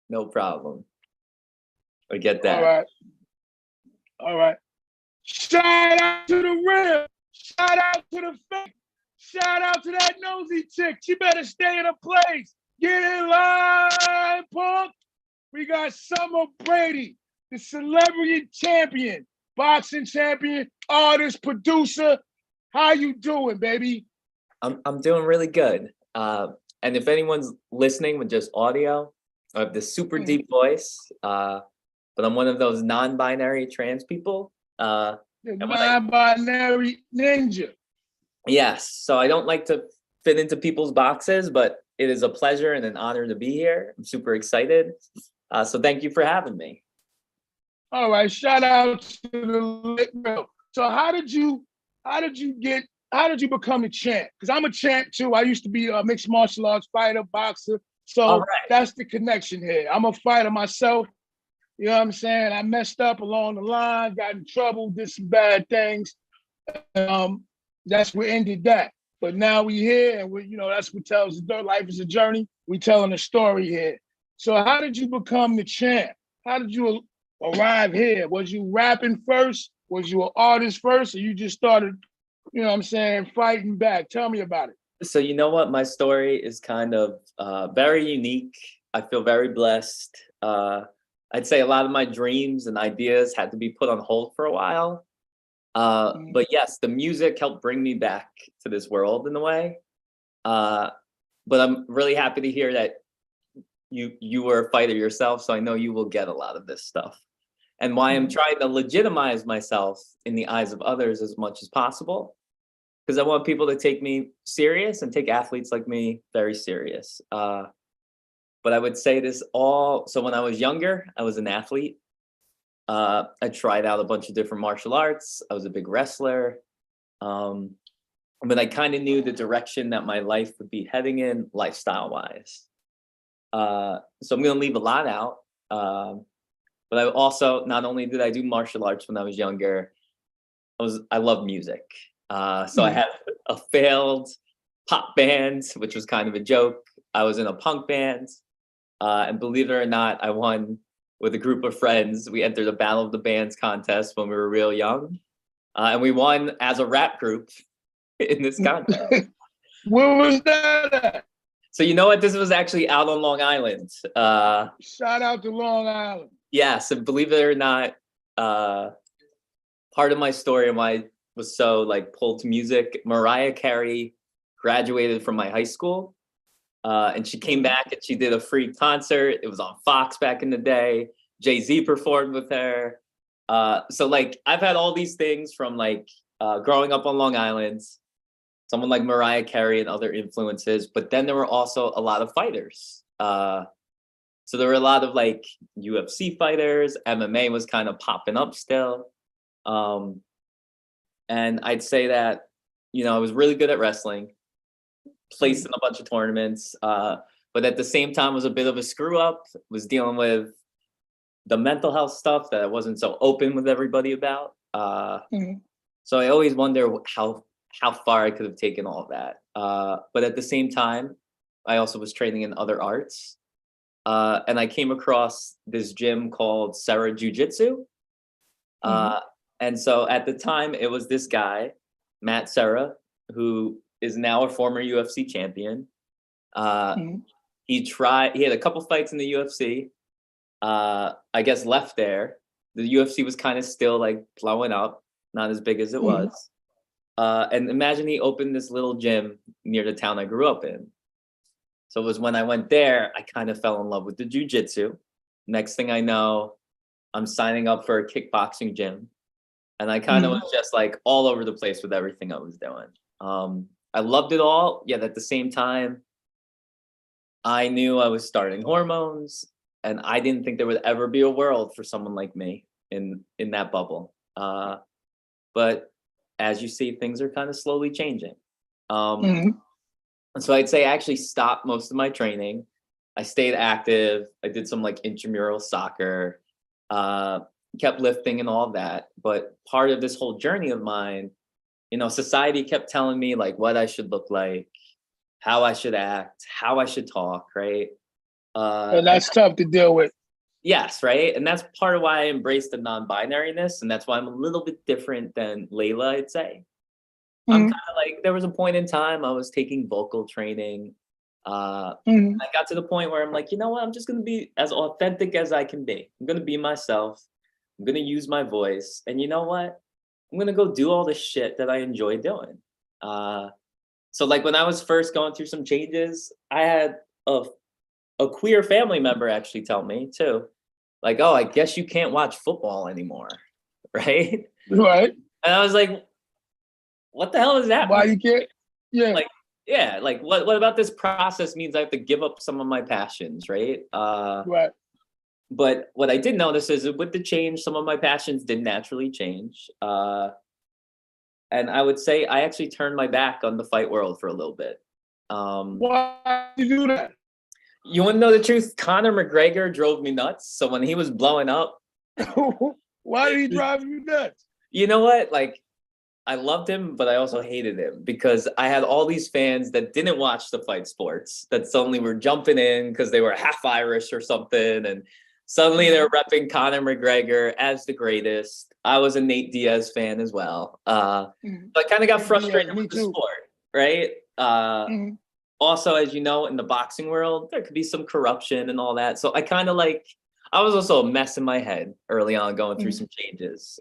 No problem. I get All that. right. All right. Shout out to the rim. Shout out to the fake. Shout out to that nosy chick. She better stay in her place. Get in line, punk. We got Summer Brady, the celebrity champion, boxing champion, artist, producer. How you doing, baby? I'm doing really good. And if anyone's listening with just audio, I have this super deep voice, but I'm one of those non-binary trans people. The non-binary ninja. Yes, so I don't like to fit into people's boxes, but it is a pleasure and an honor to be here. I'm super excited. So thank you for having me. All right, shout out to the lit girl. So how did you become a champ? Because I'm a champ too. I used to be a mixed martial arts fighter, boxer. So that's the connection here. I'm a fighter myself. You know what I'm saying? I messed up along the line, got in trouble, did some bad things. That's what ended that. But now we here, and that's what tells the life is a journey. We telling a story here. So how did you become the champ? How did you arrive here? Was you rapping first? Was you an artist first? Or you just started, fighting back? Tell me about it. So you know what? My story is kind of very unique. I feel very blessed. I'd say a lot of my dreams and ideas had to be put on hold for a while. But yes, the music helped bring me back to this world in a way. But I'm really happy to hear that you were a fighter yourself, so I know you will get a lot of this stuff. And why I'm trying to legitimize myself in the eyes of others as much as possible, because I want people to take me serious and take athletes like me very serious. But I would say this all, so when I was younger, I was an athlete. I tried out a bunch of different martial arts. I was a big wrestler. But I kind of knew the direction that my life would be heading in lifestyle-wise. So I'm gonna leave a lot out. But I also, not only did I do martial arts when I was younger, I love music. So I had a failed pop band, which was kind of a joke. I was in a punk band. And believe it or not, I won with a group of friends. We entered a Battle of the Bands contest when we were real young. And we won as a rap group in this contest. Where was that at? So you know what? This was actually out on Long Island. Shout out to Long Island. Yes, and believe it or not, part of my story and why I was so pulled to music, Mariah Carey graduated from my high school. And she came back and she did a free concert. It was on Fox back in the day. Jay-Z performed with her. So I've had all these things from growing up on Long Island, someone like Mariah Carey and other influences, but then there were also a lot of fighters. So there were a lot of UFC fighters. MMA was kind of popping up still. And I'd say that, I was really good at wrestling, placed in a bunch of tournaments, but at the same time was a bit of a screw up, was dealing with the mental health stuff that I wasn't so open with everybody about. So I always wonder how far I could have taken all of that. But at the same time, I also was training in other arts. And I came across this gym called Sarah Jiu-Jitsu. And so at the time, it was this guy, Matt Serra, who is now a former UFC champion. He had a couple fights in the UFC, I guess left there. The UFC was kind of still blowing up, not as big as it was. And imagine he opened this little gym near the town I grew up in. So it was when I went there, I kind of fell in love with the jiu-jitsu. Next thing I know, I'm signing up for a kickboxing gym. And I kind of was just all over the place with everything I was doing. I loved it all, yet at the same time, I knew I was starting hormones, and I didn't think there would ever be a world for someone like me in that bubble. But as you see, things are kind of slowly changing. So I'd say I actually stopped most of my training. I stayed active. I did some intramural soccer, kept lifting and all of that. But part of this whole journey of mine, society kept telling me what I should look like, how I should act, how I should talk, right? And that's tough to deal with. Yes, right? And that's part of why I embrace the non-binariness, and that's why I'm a little bit different than Layla, I'd say. I'm kind of like, there was a point in time I was taking vocal training. I got to the point where I'm like, you know what? I'm just going to be as authentic as I can be. I'm going to be myself. I'm going to use my voice. And you know what? I'm going to go do all the shit that I enjoy doing. So like when I was first going through some changes, I had a queer family member actually tell me too, like, oh, I guess you can't watch football anymore. Right. Right. And I was like, what the hell is that? Why you can't? Yeah. Like, yeah, like what about this process means I have to give up some of my passions, right? Right. But what I did notice is that with the change, some of my passions did naturally change. And I would say I actually turned my back on the fight world for a little bit. Why did you do that? You want to know the truth? Conor McGregor drove me nuts. So when he was blowing up, why did he drive you nuts? You know what? Like, I loved him, but I also hated him because I had all these fans that didn't watch the fight sports, that suddenly were jumping in because they were half Irish or something. And suddenly they're repping Conor McGregor as the greatest. I was a Nate Diaz fan as well. So I kind of got frustrated with the sport, right? Also, as you know, in the boxing world, there could be some corruption and all that. So I kind of like, I was also a mess in my head early on going through some changes.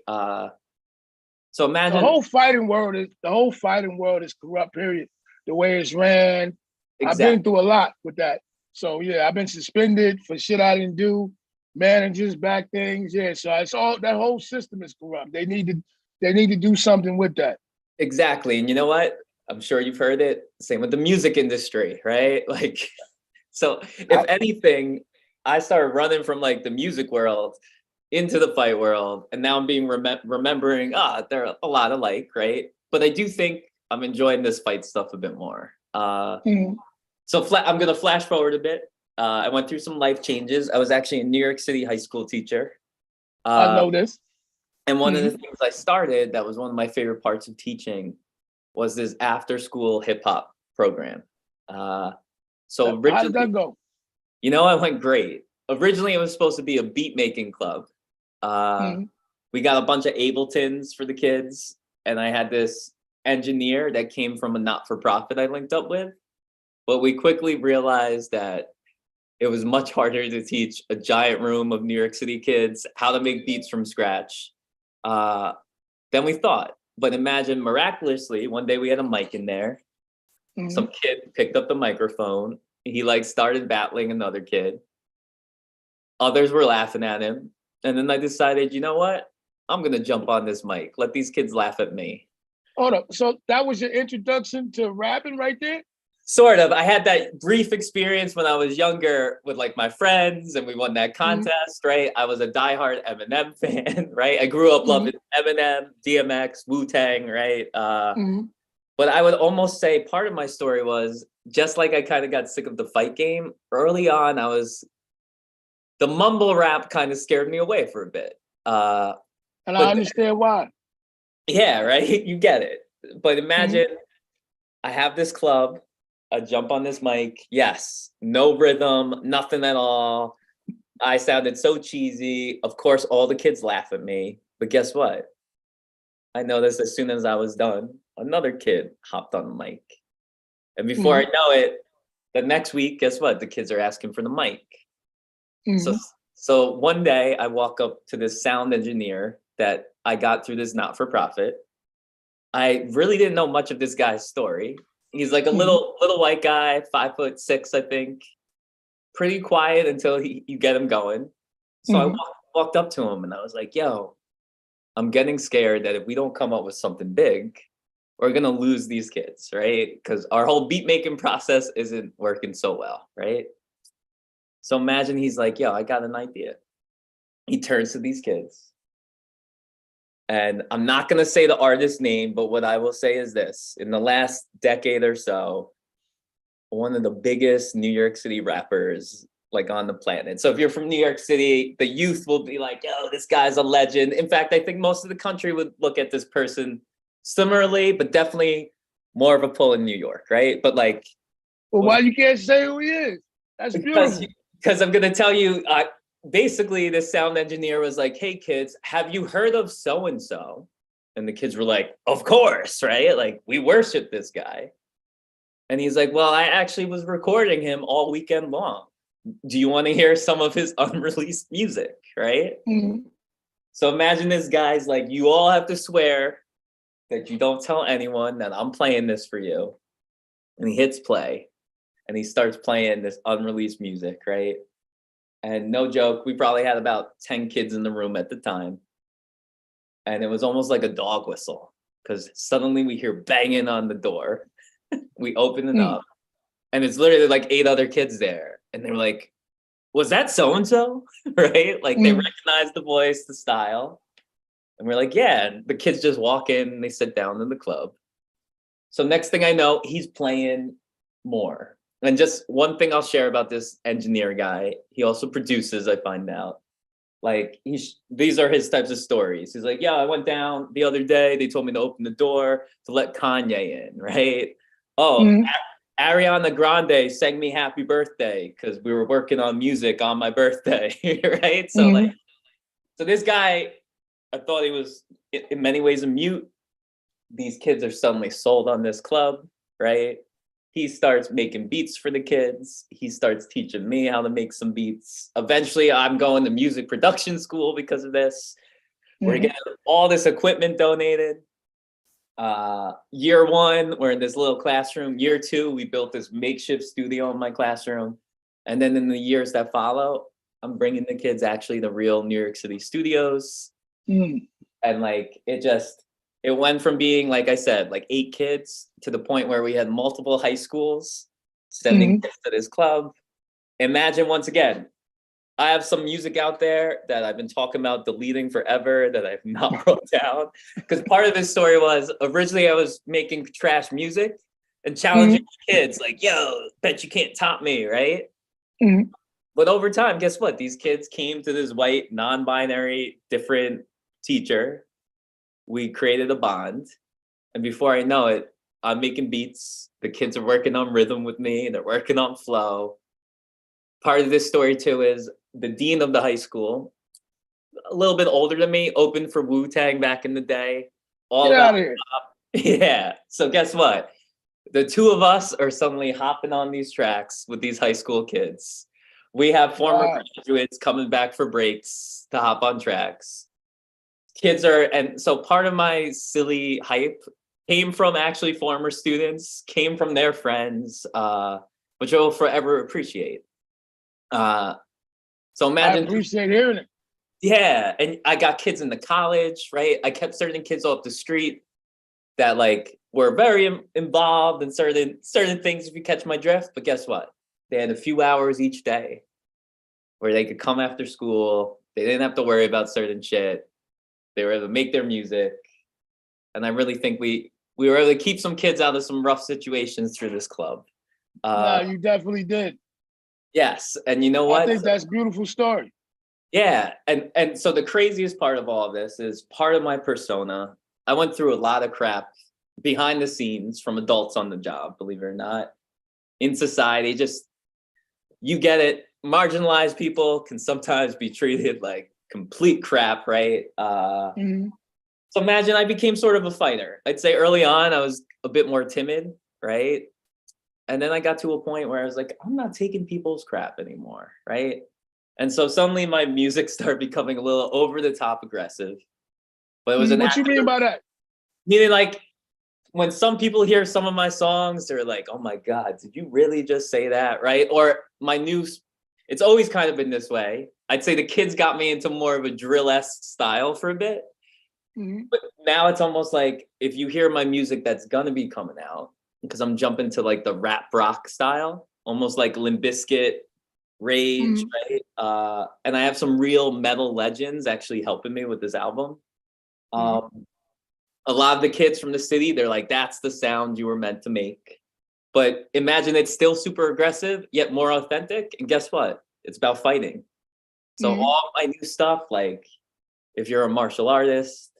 So imagine the whole fighting world is corrupt, period. The way it's ran. Exactly. I've been through a lot with that. So yeah, I've been suspended for shit I didn't do, managers back things. Yeah. So it's all, that whole system is corrupt. They need to do something with that. Exactly. And you know what? I'm sure you've heard it. Same with the music industry, right? Like, so if anything, I started running from like the music world into the fight world, and now I'm being remembering, they're a lot alike, right? But I do think I'm enjoying this fight stuff a bit more. So I'm gonna flash forward a bit. I went through some life changes. I was actually a New York City high school teacher. I know this. And one of the things I started that was one of my favorite parts of teaching was this after school hip hop program. So originally, how did that go? You know, it went great. Originally, it was supposed to be a beat making club. We got a bunch of Abletons for the kids, and I had this engineer that came from a not-for-profit I linked up with. But we quickly realized that it was much harder to teach a giant room of New York City kids how to make beats from scratch than we thought. But imagine, miraculously, one day we had a mic in there. Some kid picked up the microphone. He like started battling another kid. Others were laughing at him. And then I decided, you know what? I'm going to jump on this mic. Let these kids laugh at me. Hold up. So that was your introduction to rapping right there? Sort of. I had that brief experience when I was younger with like my friends, and we won that contest, right? I was a diehard Eminem fan, right? I grew up loving Eminem, DMX, Wu-Tang, right? But I would almost say part of my story was, just like I kind of got sick of the fight game, early on, the mumble rap kind of scared me away for a bit. And I understand why. Yeah, right? You get it. But imagine I have this club, I jump on this mic. Yes, no rhythm, nothing at all. I sounded so cheesy. Of course, all the kids laugh at me. But guess what? I noticed as soon as I was done, another kid hopped on the mic. And before I know it, the next week, guess what? The kids are asking for the mic. So one day I walk up to this sound engineer that I got through this not-for-profit. I really didn't know much of this guy's story. He's like a little white guy, 5'6", I think. Pretty quiet until you get him going. So I walked up to him and I was like, yo, I'm getting scared that if we don't come up with something big, we're gonna lose these kids, right? Because our whole beat making process isn't working so well, right? So imagine he's like, yo, I got an idea. He turns to these kids. And I'm not going to say the artist's name, but what I will say is this. In the last decade or so, one of the biggest New York City rappers like on the planet. So if you're from New York City, the youth will be like, yo, this guy's a legend. In fact, I think most of the country would look at this person similarly, but definitely more of a pull in New York, right? But like, Well, why you can't say who he is? That's beautiful. Because I'm gonna tell you, basically this sound engineer was like, hey kids, have you heard of so-and-so? And the kids were like, of course, right? Like, we worship this guy. And he's like, well, I actually was recording him all weekend long. Do you want to hear some of his unreleased music, right? Mm-hmm. So imagine this guy's like, you all have to swear that you don't tell anyone that I'm playing this for you. And he hits play and he starts playing this unreleased music, right? And no joke, we probably had about 10 kids in the room at the time. And it was almost like a dog whistle because suddenly we hear banging on the door. We open it up and it's literally like 8 other kids there. And they were like, was that so-and-so? Right? Like they recognize the voice, the style. And we're like, yeah. And the kids just walk in and they sit down in the club. So next thing I know, he's playing more. And just one thing I'll share about this engineer guy, he also produces, I find out. Like these are his types of stories. He's like, yeah, I went down the other day. They told me to open the door to let Kanye in, right? Oh, Ariana Grande sang me happy birthday because we were working on music on my birthday, right? So like, so this guy, I thought he was in many ways a mute. These kids are suddenly sold on this club, right? He starts making beats for the kids. He starts teaching me how to make some beats. Eventually, I'm going to music production school because of this. We're getting all this equipment donated. Year 1, we're in this little classroom. Year 2, we built this makeshift studio in my classroom. And then in the years that follow, I'm bringing the kids actually to real New York City studios. And like, it went from being, like I said, like 8 kids to the point where we had multiple high schools sending kids to this club. Imagine, once again, I have some music out there that I've been talking about deleting forever that I've not wrote down. Because part of this story was, originally I was making trash music and challenging kids like, yo, bet you can't top me, right? But over time, guess what? These kids came to this white, non-binary, different teacher. We created a bond. And before I know it, I'm making beats. The kids are working on rhythm with me. They're working on flow. Part of this story too is the dean of the high school, a little bit older than me, opened for Wu-Tang back in the day. All Get out of here. Yeah. So guess what? The 2 of us are suddenly hopping on these tracks with these high school kids. We have former graduates coming back for breaks to hop on tracks. Kids are, and so part of my silly hype came from actually former students, came from their friends, which I will forever appreciate. So imagine. I appreciate hearing it. Yeah, and I got kids in the college, right? I kept certain kids off the street that like were very involved in certain things, if you catch my drift. But guess what? They had a few hours each day where they could come after school. They didn't have to worry about certain shit. They were able to make their music. And I really think we were able to keep some kids out of some rough situations through this club. No, you definitely did. Yes, and you know what? I think that's a beautiful story. Yeah, and so the craziest part of all of this is part of my persona. I went through a lot of crap behind the scenes from adults on the job, believe it or not. In society, just, you get it, marginalized people can sometimes be treated like complete crap, right? So imagine I became sort of a fighter. I'd say early on, I was a bit more timid, right? And then I got to a point where I was like, I'm not taking people's crap anymore, right? And so suddenly my music started becoming a little over the top aggressive. But it was what you mean by that? Meaning, like, when some people hear some of my songs, they're like, oh my God, did you really just say that, right? Or it's always kind of been this way. I'd say the kids got me into more of a drill-esque style for a bit. But now it's almost like, if you hear my music that's gonna be coming out, because I'm jumping to like the rap rock style, almost like Limp Bizkit, Rage, right? And I have some real metal legends actually helping me with this album. A lot of the kids from the city, they're like, that's the sound you were meant to make. But imagine it's still super aggressive, yet more authentic. And guess what? It's about fighting. So all my new stuff, like if you're a martial artist,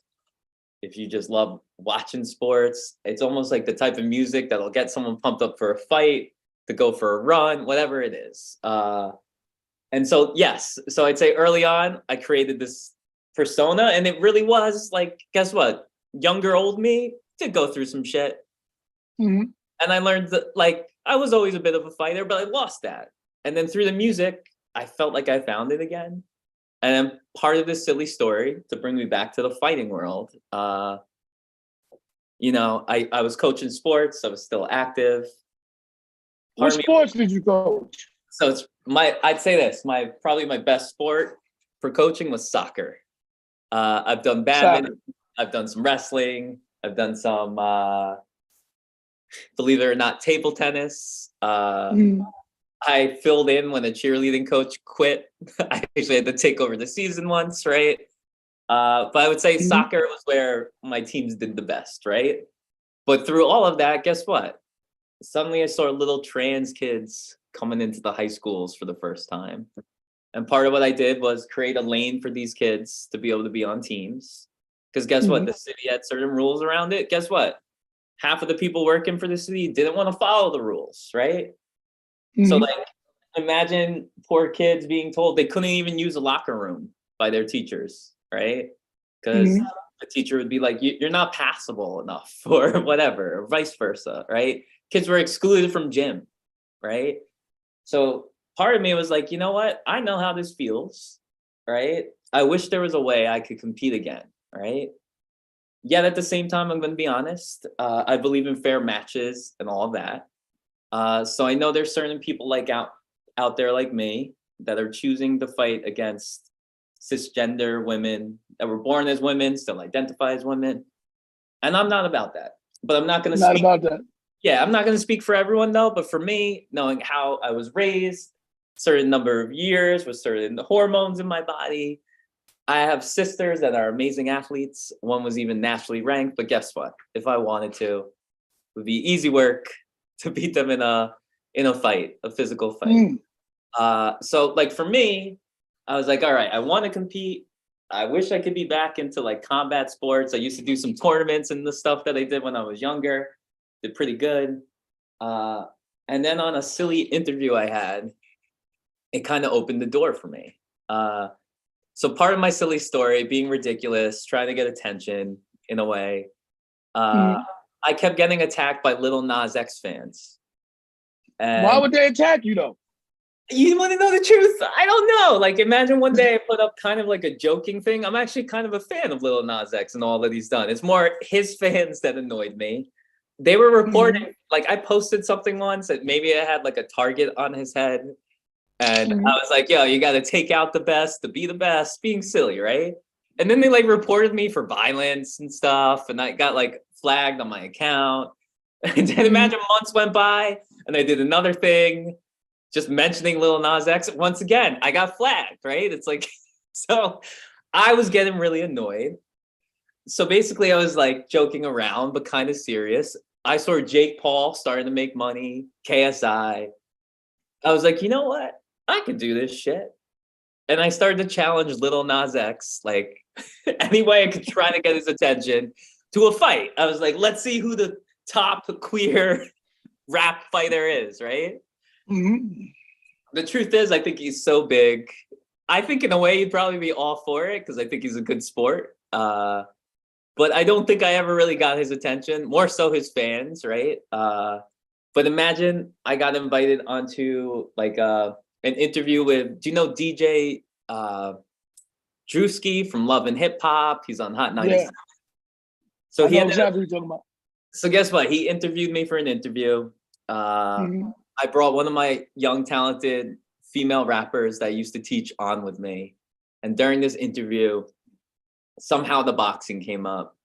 if you just love watching sports, it's almost like the type of music that'll get someone pumped up for a fight. to go for a run, whatever it is. And so, yes, so I'd say early on, I created this persona, and it really was like, guess what? Younger old me did go through some shit. Mhm. And I learned that, like, I was always a bit of a fighter, but I lost that. And then through the music, I felt like I found it again. And then part of this silly story to bring me back to the fighting world, you know, I was coaching sports, I was still active. What sports did you coach? So it's I'd say this, probably my best sport for coaching was soccer. I've done badminton, I've done some wrestling, I've done some, believe it or not, table tennis. I filled in when a cheerleading coach quit. I actually had to take over the season once, right? But I would say soccer was where my teams did the best, right? But through all of that, guess what? Suddenly I saw little trans kids coming into the high schools for the first time. And part of what I did was create a lane for these kids to be able to be on teams. Because guess what? The city had certain rules around it. Guess what? Half of the people working for the city didn't want to follow the rules, right? So like, imagine poor kids being told they couldn't even use a locker room by their teachers, right? Because the teacher would be like, you're not passable enough or whatever, or vice versa, right? Kids were excluded from gym, right? So part of me was like, you know what? I know how this feels, right? I wish there was a way I could compete again, right? Yet at the same time, I'm going to be honest. I believe in fair matches and all of that. So I know there's certain people like out there like me that are choosing to fight against cisgender women that were born as women, still identify as women. And I'm not about that. But I'm not going to speak about that. Yeah, I'm not going to speak for everyone though, but for me, knowing how I was raised, certain number of years with certain hormones in my body, I have sisters that are amazing athletes. One was even nationally ranked, but guess what? If I wanted to, it would be easy work to beat them in a fight, a physical fight. So like for me, I was like, all right, I want to compete. I wish I could be back into like combat sports. I used to do some tournaments and the stuff that I did when I was younger. Did pretty good. And then on a silly interview I had, it kind of opened the door for me. So part of my silly story, being ridiculous, trying to get attention in a way, I kept getting attacked by Lil Nas X fans. And why would they attack you though? You want to know the truth? I don't know. Like, imagine one day I put up kind of like a joking thing. I'm actually kind of a fan of Lil Nas X and all that he's done. It's more his fans that annoyed me. They were reporting, like I posted something once that maybe I had like a target on his head. And I was like, yo, you got to take out the best to be the best, being silly, right? And then they like reported me for violence and stuff. And I got like flagged on my account. And then imagine months went by and I did another thing, just mentioning Lil Nas X. Once again, I got flagged, right? It's like, so I was getting really annoyed. So basically I was like joking around, but kind of serious. I saw Jake Paul starting to make money, KSI. I was like, you know what? I could do this shit. And I started to challenge Lil Nas X, like any way I could try to get his attention to a fight. I was like, let's see who the top queer rap fighter is, right? The truth is, I think he's so big. I think in a way he'd probably be all for it because I think he's a good sport. But I don't think I ever really got his attention, more so his fans, right? But imagine I got invited onto like an interview with, do you know DJ Drewski from Love and Hip Hop? He's on Hot 97. Yeah. So he exactly what you're talking about. So guess what? He interviewed me for an interview. I brought one of my young, talented female rappers that I used to teach on with me. And during this interview, somehow the boxing came up.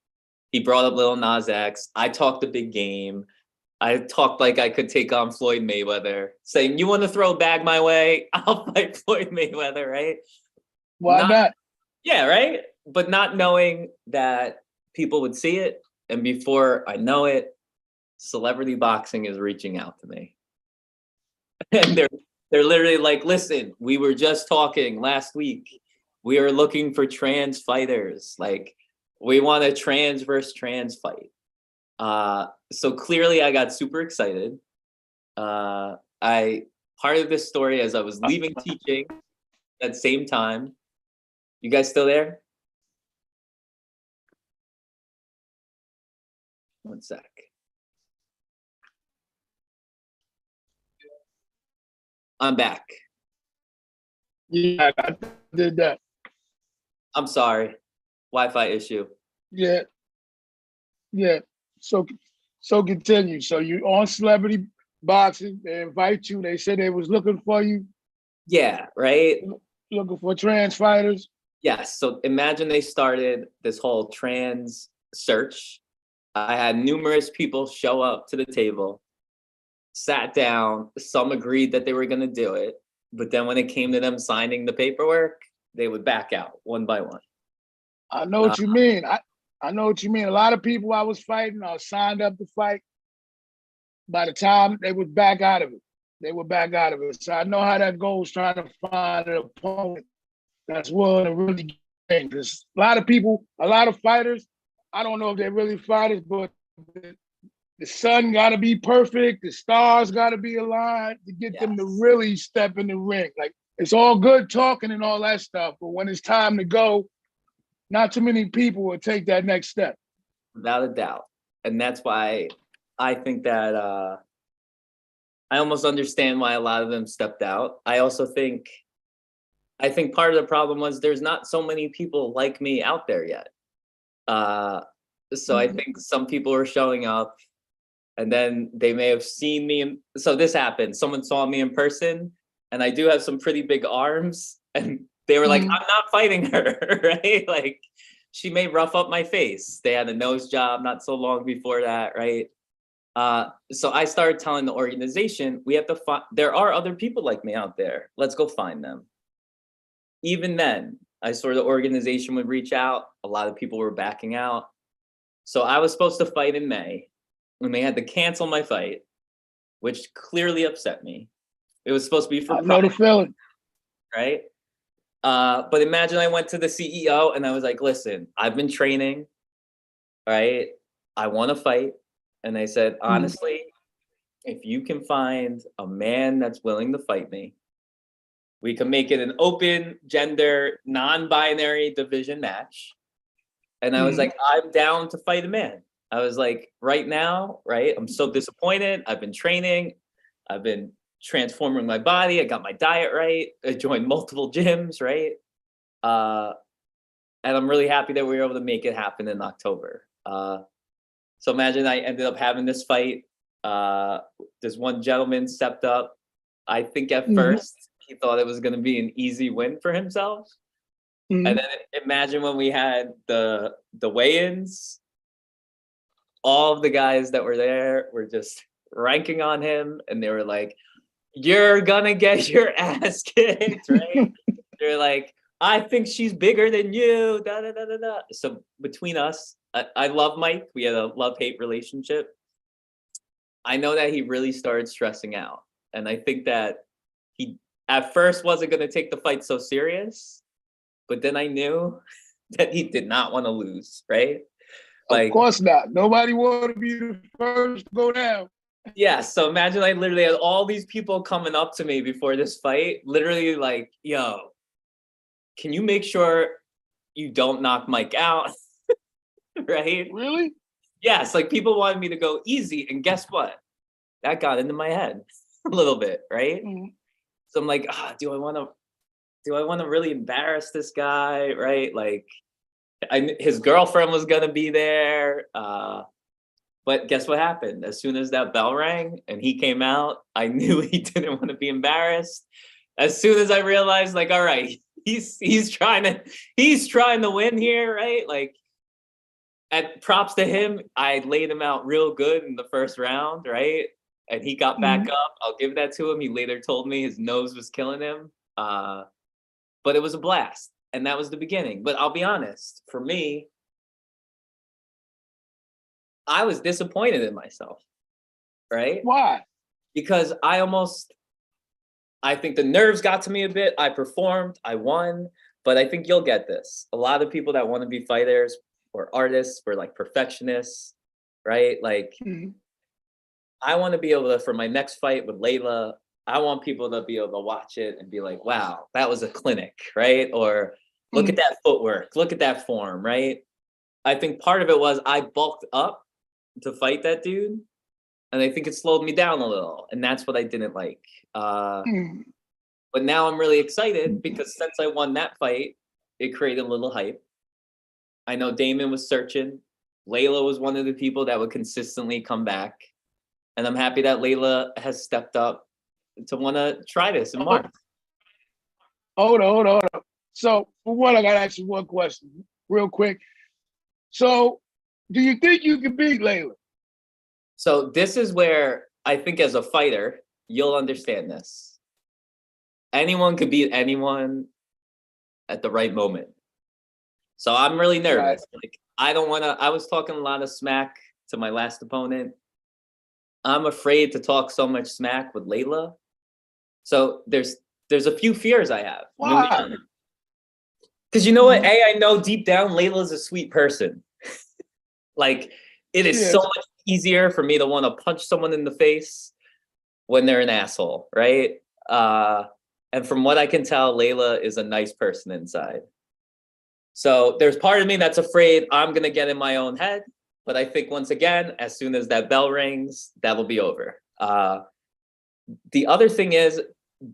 He brought up Lil Nas X. I talked a big game. I talked like I could take on Floyd Mayweather, saying, you want to throw a bag my way? I'll fight Floyd Mayweather, right? Why not? Yeah, right? But not knowing that people would see it. And before I know it, celebrity boxing is reaching out to me. And they're literally like, listen, we were just talking last week. We are looking for trans fighters. Like, we want a trans versus trans fight. So clearly I got super excited. part of this story, as I was leaving teaching at the same time. You guys still there? One sec. I'm back. Yeah, I did that. I'm sorry. Wi-Fi issue. Yeah. Yeah. So continue. So you on Celebrity Boxing, they invite you, they said they was looking for you. Yeah, right? Looking for trans fighters. Yes. So imagine they started this whole trans search. I had numerous people show up to the table, sat down, some agreed that they were going to do it, but then when it came to them signing the paperwork, they would back out one by one. I know what you mean. I know what you mean. A lot of people I was fighting, I signed up to fight. By the time they was back out of it, they were back out of it. So I know how that goes, trying to find an opponent that's willing to really get in. Because a lot of people, a lot of fighters, I don't know if they're really fighters, but the sun got to be perfect. The stars got to be aligned to get them to really step in the ring. Like, it's all good talking and all that stuff, but when it's time to go, not too many people will take that next step. Without a doubt. And that's why I think that I almost understand why a lot of them stepped out. I think part of the problem was there's not so many people like me out there yet. So I think some people are showing up, and then they may have seen me. So this happened. Someone saw me in person, and I do have some pretty big arms, and they were like, I'm not fighting her, right? Like, she may rough up my face. They had a nose job not so long before that, right? So I started telling the organization, we have to find, there are other people like me out there. Let's go find them. Even then, I saw the organization would reach out. A lot of people were backing out. So I was supposed to fight in May, and they had to cancel my fight, which clearly upset me. It was supposed to be for I know the feeling. Right? But imagine I went to the CEO and I was like, listen, I've been training, right? I want to fight. And they said, honestly, if you can find a man that's willing to fight me, we can make it an open gender, non-binary division match. And I was like, I'm down to fight a man. I was like, right now, right? I'm so disappointed. I've been training. I've been transforming my body. I got my diet right. I joined multiple gyms, right? And I'm really happy that we were able to make it happen in October. So imagine I ended up having this fight. This one gentleman stepped up. I think at first he thought it was going to be an easy win for himself. And then imagine when we had the weigh-ins, all of the guys that were there were just ranking on him, and they were like, you're gonna get your ass kicked, right? They're like, I think she's bigger than you, da da da da da. So between us, I love Mike. We had a love-hate relationship. I know that he really started stressing out. And I think that he at first wasn't gonna take the fight so serious, but then I knew that he did not want to lose, right? Like, of course not. Nobody wanted to be the first to go down. Yeah, so imagine I literally had all these people coming up to me before this fight, literally like, yo, can you make sure you don't knock Mike out? Right? Really? Yes, like people wanted me to go easy, and guess what? That got into my head a little bit, right? So I'm like, do I want to really embarrass this guy, right? Like, his girlfriend was gonna be there. But guess what happened? As soon as that bell rang and he came out, I knew he didn't want to be embarrassed. As soon as I realized, like, all right, he's trying to win here, right? Like, at props to him, I laid him out real good in the first round, right? And he got back up. I'll give that to him. He later told me his nose was killing him. But it was a blast. And that was the beginning. But I'll be honest, for me, I was disappointed in myself, right? Why? Because I think the nerves got to me a bit. I performed, I won, but I think you'll get this. A lot of people that want to be fighters or artists or like perfectionists, right? Like, I want to be able to, for my next fight with Lalyah, I want people to be able to watch it and be like, wow, that was a clinic, right? Or look at that footwork, look at that form, right? I think part of it was I bulked up to fight that dude, and I think it slowed me down a little, and that's what I didn't like. But now I'm really excited because since I won that fight, it created a little hype. I know Damon was searching. Lalyah was one of the people that would consistently come back. And I'm happy that Lalyah has stepped up to want to try this in March. Hold on. So for one, I got to ask you one question real quick. So do you think you can beat Lalyah? So this is where I think as a fighter, you'll understand this. Anyone could beat anyone at the right moment. So I'm really nervous. Right. Like I don't want to, I was talking a lot of smack to my last opponent. I'm afraid to talk so much smack with Lalyah. So there's a few fears I have. Why? Because you know what? I know deep down Laylah's a sweet person. Like it is so much easier for me to want to punch someone in the face when they're an asshole, right? And from what I can tell, Lalyah is a nice person inside. So there's part of me that's afraid I'm going to get in my own head. But I think once again, as soon as that bell rings, that'll be over. The other thing is,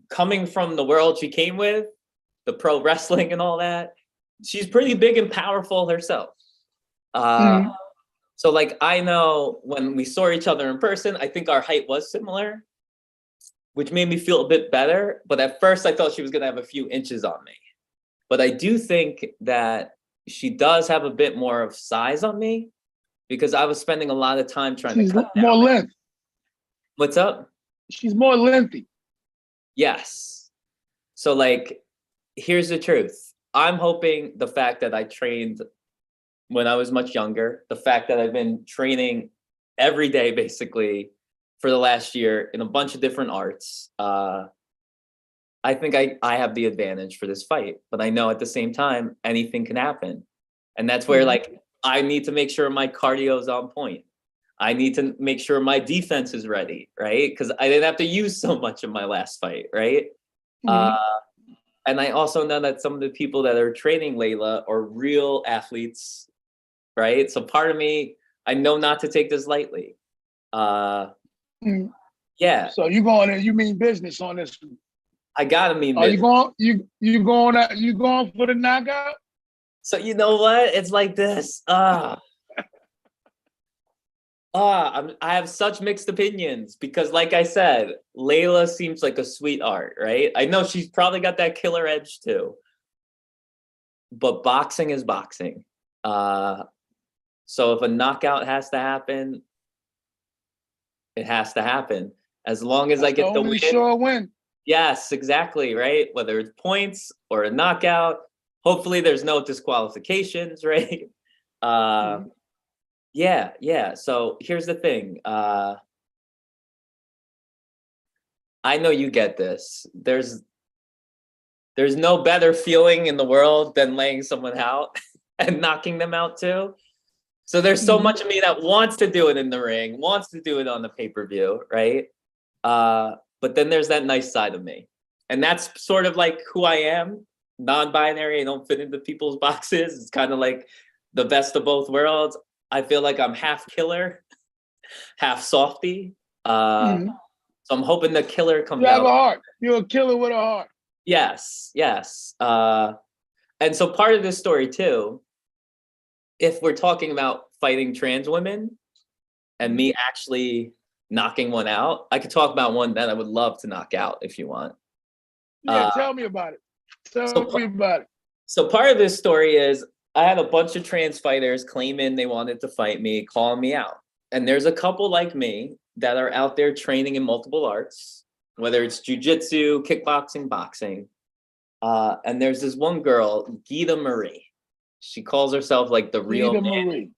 coming from the world she came with, the pro wrestling and all that, she's pretty big and powerful herself. So like, I know when we saw each other in person, I think our height was similar, which made me feel a bit better. But at first I thought she was going to have a few inches on me. But I do think that she does have a bit more of size on me because I was spending a lot of time trying to cut down. More length. What's up? She's more lengthy. Yes. So like, here's the truth. I'm hoping the fact that I trained when I was much younger, the fact that I've been training every day, basically, for the last year in a bunch of different arts, I think I have the advantage for this fight, but I know at the same time, anything can happen. And that's where like, I need to make sure my cardio is on point. I need to make sure my defense is ready, right? Because I didn't have to use so much in my last fight, right? And I also know that some of the people that are training Lalyah are real athletes, right? So part of me, I know not to take this lightly. Yeah. So you mean business on this one? I gotta mean business. You going for the knockout? So you know what? It's like this. I have such mixed opinions because, like I said, Lalyah seems like a sweetheart, right? I know she's probably got that killer edge too. But boxing is boxing. So if a knockout has to happen, it has to happen. As long as I get the win. Sure win. Yes, exactly, right? Whether it's points or a knockout. Hopefully there's no disqualifications, right? Yeah. So here's the thing. I know you get this. There's no better feeling in the world than laying someone out and knocking them out too. So there's so much of me that wants to do it in the ring, wants to do it on the pay-per-view, right? But then there's that nice side of me. And that's sort of like who I am. Non-binary, I don't fit into people's boxes. It's kind of like the best of both worlds. I feel like I'm half killer, half softy. So I'm hoping the killer comes out. You have a heart. You're a killer with a heart. Yes. And so part of this story too, if we're talking about fighting trans women and me actually knocking one out, I could talk about one that I would love to knock out if you want. Yeah, tell me about it. Tell me about it. So part of this story is I had a bunch of trans fighters claiming they wanted to fight me, calling me out. And there's a couple like me that are out there training in multiple arts, whether it's jujitsu, kickboxing, boxing. And there's this one girl, Gita Marie. She calls herself like the real Gita man. Marie.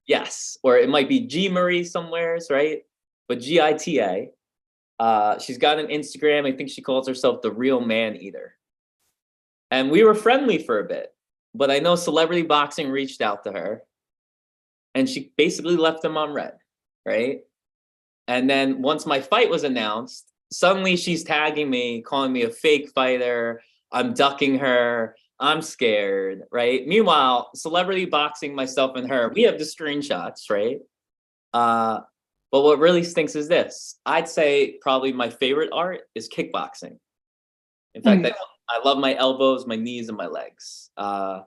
Yes, or it might be G Marie somewheres, right? But Gita. She's got an Instagram. I think she calls herself the real man eater. And we were friendly for a bit, but I know Celebrity Boxing reached out to her and she basically left them on red, right? And then once my fight was announced, suddenly she's tagging me, calling me a fake fighter. I'm ducking her. I'm scared, right? Meanwhile, celebrity boxing, myself and her, we have the screenshots, right? But what really stinks is this. I'd say probably my favorite art is kickboxing. In fact, I love my elbows, my knees, and my legs. But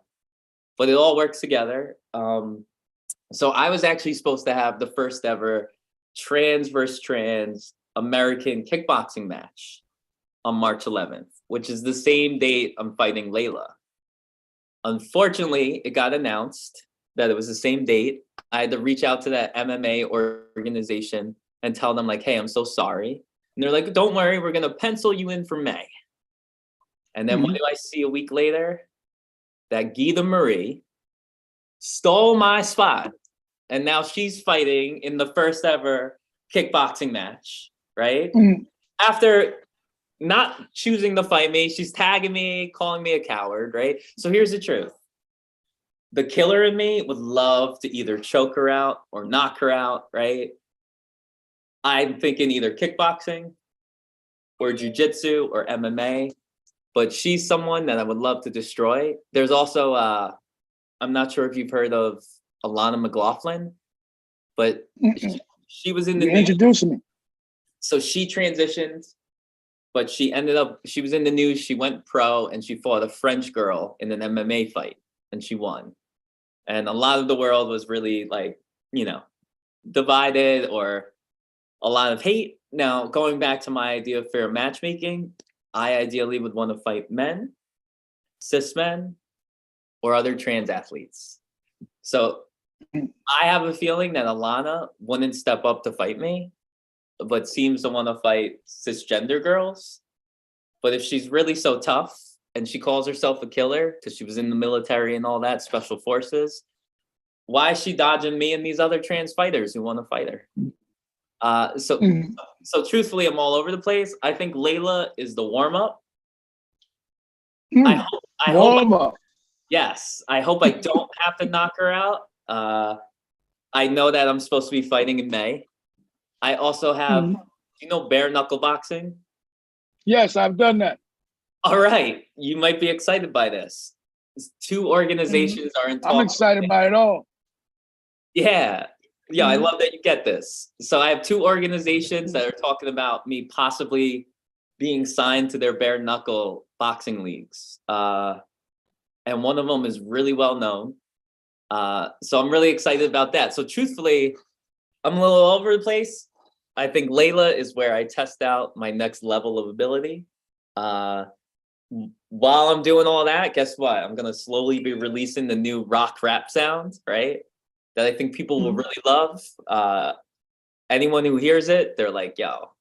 it all works together. So I was actually supposed to have the first ever trans versus trans American kickboxing match on March 11th, which is the same date I'm fighting Lalyah. Unfortunately, it got announced that it was the same date. I had to reach out to that MMA organization and tell them like, hey, I'm so sorry. And they're like, don't worry, we're gonna pencil you in for May. And then what do I see a week later? That Gita Marie stole my spot. And now she's fighting in the first ever kickboxing match, right? After not choosing to fight me, she's tagging me, calling me a coward, right? So here's the truth. The killer in me would love to either choke her out or knock her out, right? I'm thinking either kickboxing or jujitsu or MMA, but she's someone that I would love to destroy. There's also, I'm not sure if you've heard of Alana McLaughlin, but she was in the news. Introducing me. So she transitioned, but she was in the news. She went pro and she fought a French girl in an MMA fight and she won. And a lot of the world was really like, you know, divided or a lot of hate. Now, going back to my idea of fair matchmaking, I ideally would want to fight men, cis men, or other trans athletes. So I have a feeling that Alana wouldn't step up to fight me, but seems to want to fight cisgender girls. But if she's really so tough and she calls herself a killer because she was in the military and all that, special forces, why is she dodging me and these other trans fighters who want to fight her? So truthfully, I'm all over the place. I think Lalyah is the warm-up. I hope yes, I hope I don't have to knock her out. I know that I'm supposed to be fighting in May. I also have, you know, bare knuckle boxing? Yes, I've done that. All right, you might be excited by this. Two organizations are in talks. I'm excited by it all. Yeah, I love that you get this. So I have two organizations that are talking about me possibly being signed to their bare knuckle boxing leagues. And one of them is really well known. So I'm really excited about that. So truthfully, I'm a little all over the place. I think Lalyah is where I test out my next level of ability. While I'm doing all that, guess what? I'm gonna slowly be releasing the new rock rap sound, right? That I think people will really love. Anyone who hears it, they're like, yo,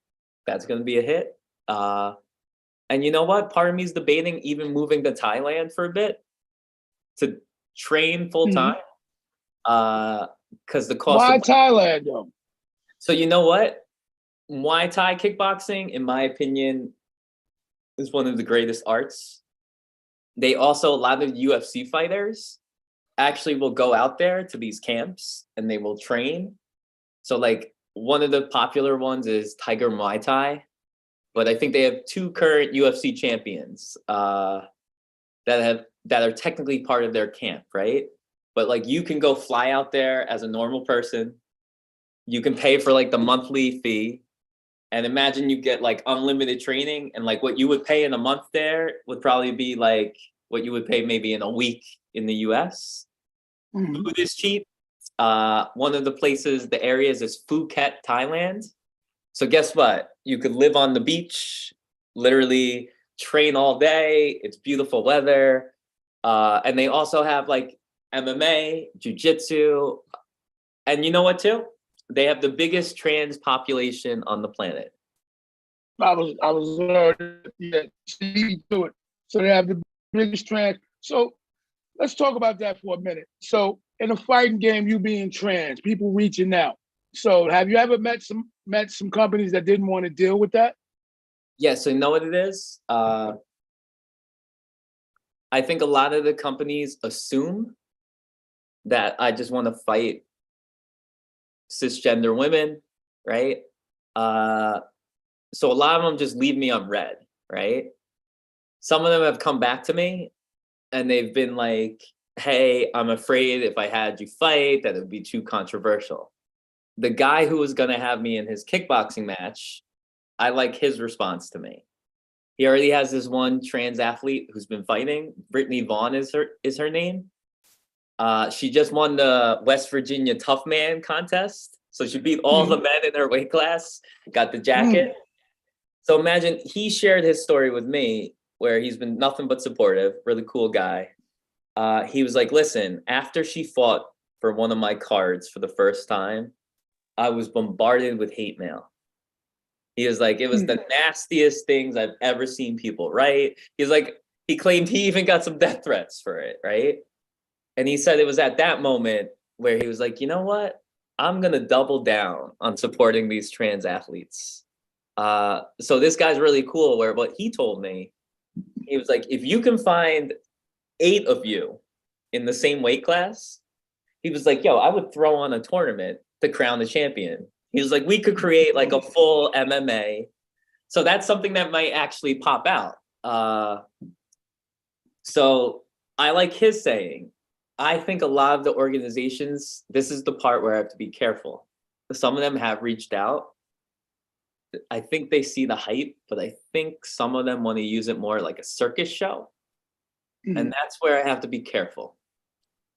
that's gonna be a hit. And you know what? Part of me is debating even moving to Thailand for a bit to train full time. Because the cost. Why Thailand though? So you know what? Muay Thai kickboxing, in my opinion, is one of the greatest arts. They also, a lot of UFC fighters actually will go out there to these camps and they will train. So like one of the popular ones is Tiger Muay Thai, but I think they have two current UFC champions that are technically part of their camp, right? But like you can go fly out there as a normal person. You can pay for like the monthly fee. And imagine you get like unlimited training, and like what you would pay in a month there would probably be like what you would pay maybe in a week in the US. Food is cheap. One of the places, the areas is Phuket, Thailand. So guess what? You could live on the beach, literally train all day. It's beautiful weather. And they also have like MMA, jujitsu. And you know what too? They have the biggest trans population on the planet. I was to it. So they have the biggest trans. So let's talk about that for a minute. So in a fighting game, you being trans, people reaching out. So have you ever met some companies that didn't want to deal with that? Yeah, so you know what it is? I think a lot of the companies assume that I just want to fight cisgender women, right? So a lot of them just leave me on red, right? Some of them have come back to me and they've been like, hey, I'm afraid if I had you fight that it would be too controversial. The guy who was gonna have me in his kickboxing match, I like his response to me. He already has this one trans athlete who's been fighting. Brittany Vaughn is her name. She just won the West Virginia Tough Man contest. So she beat all the men in her weight class, got the jacket. So imagine he shared his story with me where he's been nothing but supportive, really cool guy. He was like, listen, after she fought for one of my cards for the first time, I was bombarded with hate mail. He was like, it was the nastiest things I've ever seen people write. He's like, he claimed he even got some death threats for it, right? And he said it was at that moment where he was like, you know what? I'm gonna double down on supporting these trans athletes. So this guy's really cool where what he told me, he was like, if you can find 8 of you in the same weight class, he was like, yo, I would throw on a tournament to crown the champion. He was like, we could create like a full MMA. So that's something that might actually pop out. So I like his saying. I think a lot of the organizations, this is the part where I have to be careful. Some of them have reached out. I think they see the hype, but I think some of them want to use it more like a circus show. And that's where I have to be careful.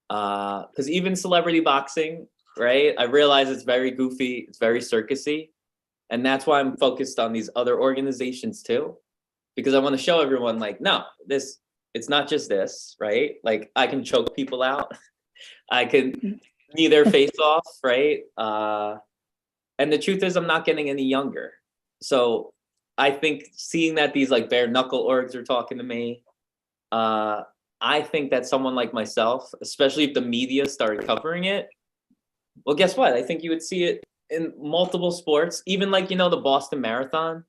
Because even celebrity boxing, right? I realize it's very goofy, it's very circusy. And that's why I'm focused on these other organizations too. Because I want to show everyone like, no, it's not just this, right? Like I can choke people out. I can knee their face off, right? And the truth is I'm not getting any younger. So I think seeing that these like bare knuckle orgs are talking to me, I think that someone like myself, especially if the media started covering it, well, guess what? I think you would see it in multiple sports, even like, the Boston Marathon.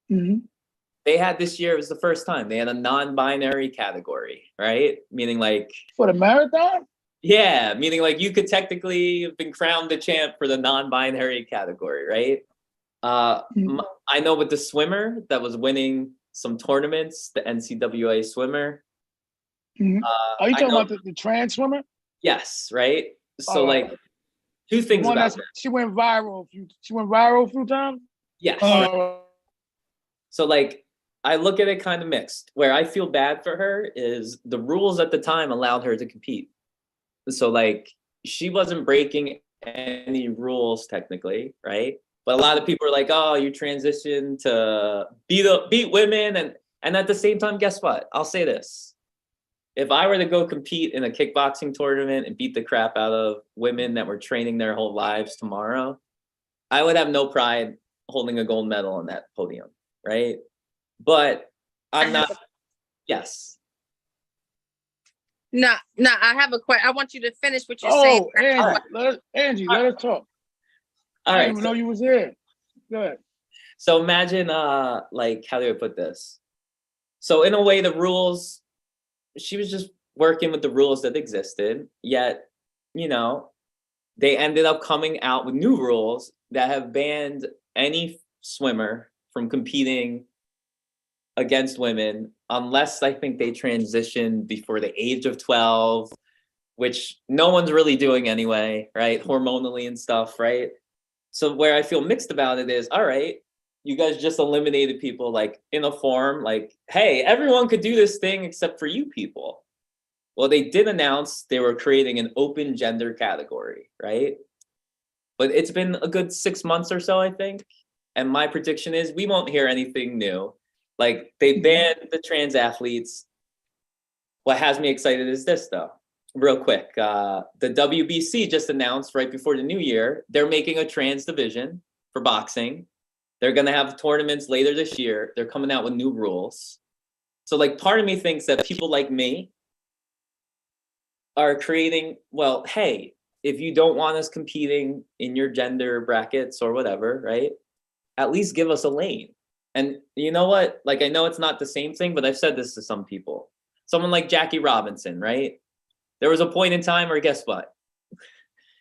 They had this year, it was the first time, they had a non-binary category, right? Meaning like. For the marathon? Yeah, meaning like you could technically have been crowned the champ for the non-binary category, right? I know with the swimmer that was winning some tournaments, the NCAA swimmer. Are you talking about the trans swimmer? Yes, right? So like two things about that. She went viral. She went viral a few times? Yes. So like I look at it kind of mixed. Where I feel bad for her is the rules at the time allowed her to compete. So like she wasn't breaking any rules technically, right? But a lot of people are like, oh, you transitioned to beat women. And at the same time, guess what? I'll say this. If I were to go compete in a kickboxing tournament and beat the crap out of women that were training their whole lives tomorrow, I would have no pride holding a gold medal on that podium, right? But I'm not, yes. No, I have a question. I want you to finish what you're saying. Angie, let us talk. All right. I didn't even know you was here. Go ahead. So imagine, like, how do I put this? So in a way, the rules, she was just working with the rules that existed, yet, they ended up coming out with new rules that have banned any swimmer from competing against women unless I think they transition before the age of 12, which no one's really doing anyway, right? Hormonally and stuff, right? So where I feel mixed about it is, all right, you guys just eliminated people like in a form like, hey, everyone could do this thing except for you people. Well, they did announce they were creating an open gender category, right? But it's been a good 6 months or so, I think. And my prediction is we won't hear anything new. Like they banned the trans athletes. What has me excited is this though, real quick. The WBC just announced right before the new year, they're making a trans division for boxing. They're gonna have tournaments later this year. They're coming out with new rules. So like part of me thinks that people like me are creating, well, hey, if you don't want us competing in your gender brackets or whatever, right? At least give us a lane. And you know what? Like, I know it's not the same thing, but I've said this to some people. Someone like Jackie Robinson, right? There was a point in time where guess what?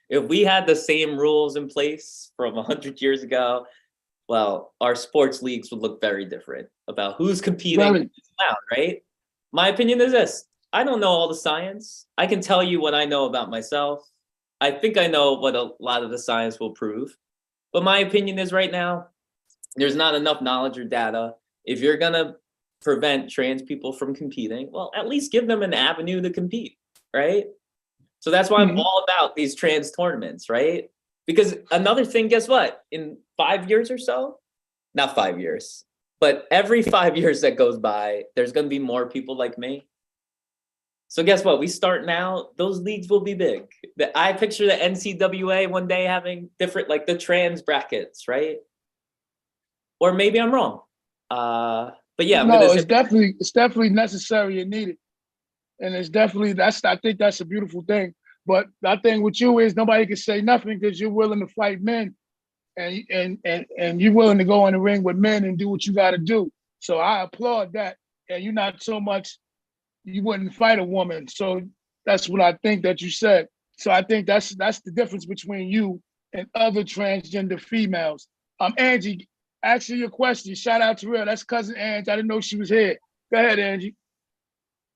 If we had the same rules in place from 100 years ago, well, our sports leagues would look very different about who's competing out, right? My opinion is this. I don't know all the science. I can tell you what I know about myself. I think I know what a lot of the science will prove. But my opinion is right now, there's not enough knowledge or data. If you're gonna prevent trans people from competing, well, at least give them an avenue to compete, right? So that's why I'm all about these trans tournaments, right? Because another thing, guess what? In 5 years or so, not 5 years, but every 5 years that goes by, there's gonna be more people like me. So guess what? We start now, those leagues will be big. I picture the NCAA one day having different, like the trans brackets, right? Or maybe I'm wrong. But yeah, no, it's definitely necessary and needed. And it's definitely, I think that's a beautiful thing. But I think with you is nobody can say nothing because you're willing to fight men and you're willing to go in the ring with men and do what you got to do. So I applaud that. And you're not so much, you wouldn't fight a woman. So that's what I think that you said. So I think that's the difference between you and other transgender females. Angie, answer your question. Shout out to Real. That's cousin Angie. I didn't know she was here. Go ahead, Angie.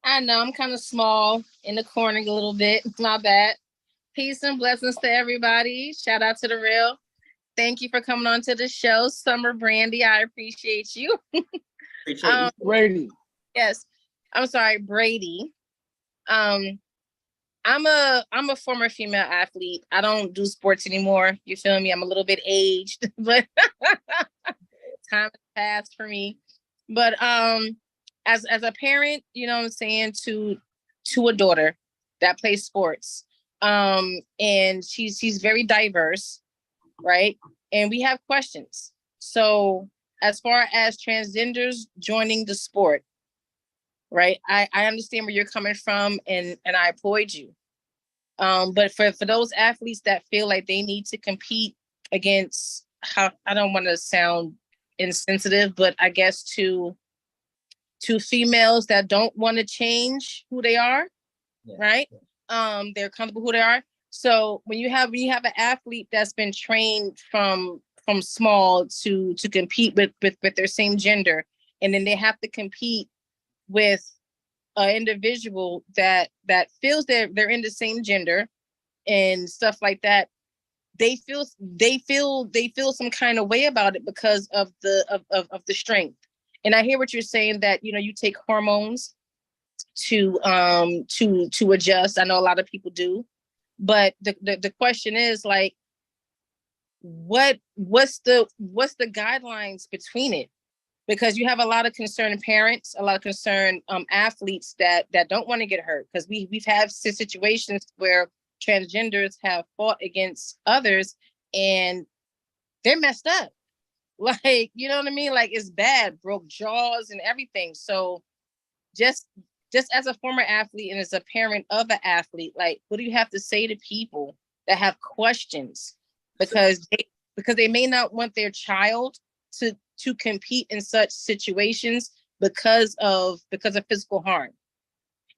I know I'm kind of small in the corner a little bit. My bad. Peace and blessings to everybody. Shout out to the Real. Thank you for coming on to the show, Summer Brandy. I appreciate you. Appreciate you. Brady. Yes, I'm sorry, Brady. I'm a former female athlete. I don't do sports anymore. You feel me? I'm a little bit aged, but time has passed for me. But as a parent, you know what I'm saying, to a daughter that plays sports. And she's very diverse, right? And we have questions. So as far as transgenders joining the sport, right? I understand where you're coming from and I applaud you. But for those athletes that feel like they need to compete against, how, I don't want to sound insensitive, but I guess to females that don't want to change who they are, right? They're comfortable who they are. So when you have an athlete that's been trained from small to compete with their same gender, and then they have to compete with an individual that feels that they're in the same gender and stuff like that, they feel some kind of way about it because of the strength. And I hear what you're saying, that you take hormones to adjust. I know a lot of people do, but the question is, like, what's the guidelines between it? Because you have a lot of concerned parents, a lot of concerned athletes that don't want to get hurt, because we've had situations where transgenders have fought against others and they're messed up. Like, you know what I mean? Like, it's bad, broke jaws and everything. So just as a former athlete and as a parent of an athlete, like, what do you have to say to people that have questions? Because they may not want their child to compete in such situations because of physical harm.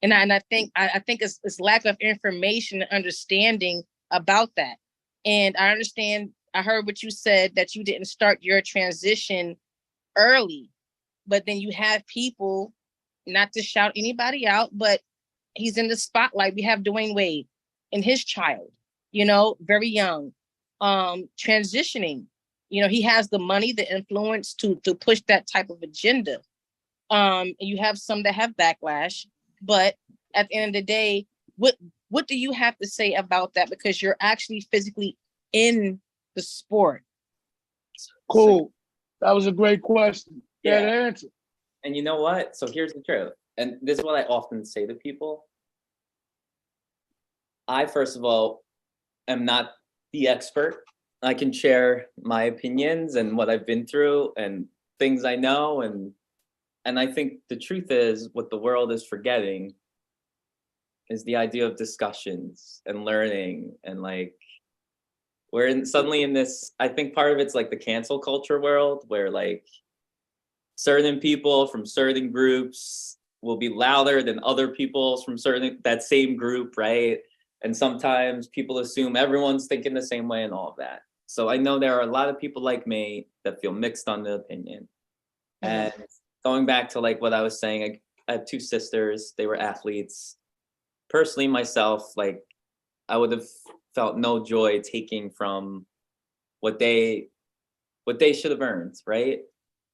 And I think it's lack of information and understanding about that. And I understand, I heard what you said, that you didn't start your transition early, but then you have people, not to shout anybody out, but he's in the spotlight. We have Dwayne Wade and his child, very young, transitioning. He has the money, the influence to push that type of agenda. And you have some that have backlash, but at the end of the day, what do you have to say about that? Because you're actually physically in the sport. Cool. That was a great question. Yeah. That answer. And you know what? So here's the truth. And this is what I often say to people. I, first of all, am not the expert. I can share my opinions and what I've been through and things I know. And I think the truth is, what the world is forgetting is the idea of discussions and learning. And like, we're suddenly in this, I think part of it's like the cancel culture world, where like certain people from certain groups will be louder than other people from that same group, right? And sometimes people assume everyone's thinking the same way and all of that. So I know there are a lot of people like me that feel mixed on the opinion. And going back to like what I was saying, I have two sisters, they were athletes. Personally, myself, like I would have felt no joy taking from what they should have earned, right?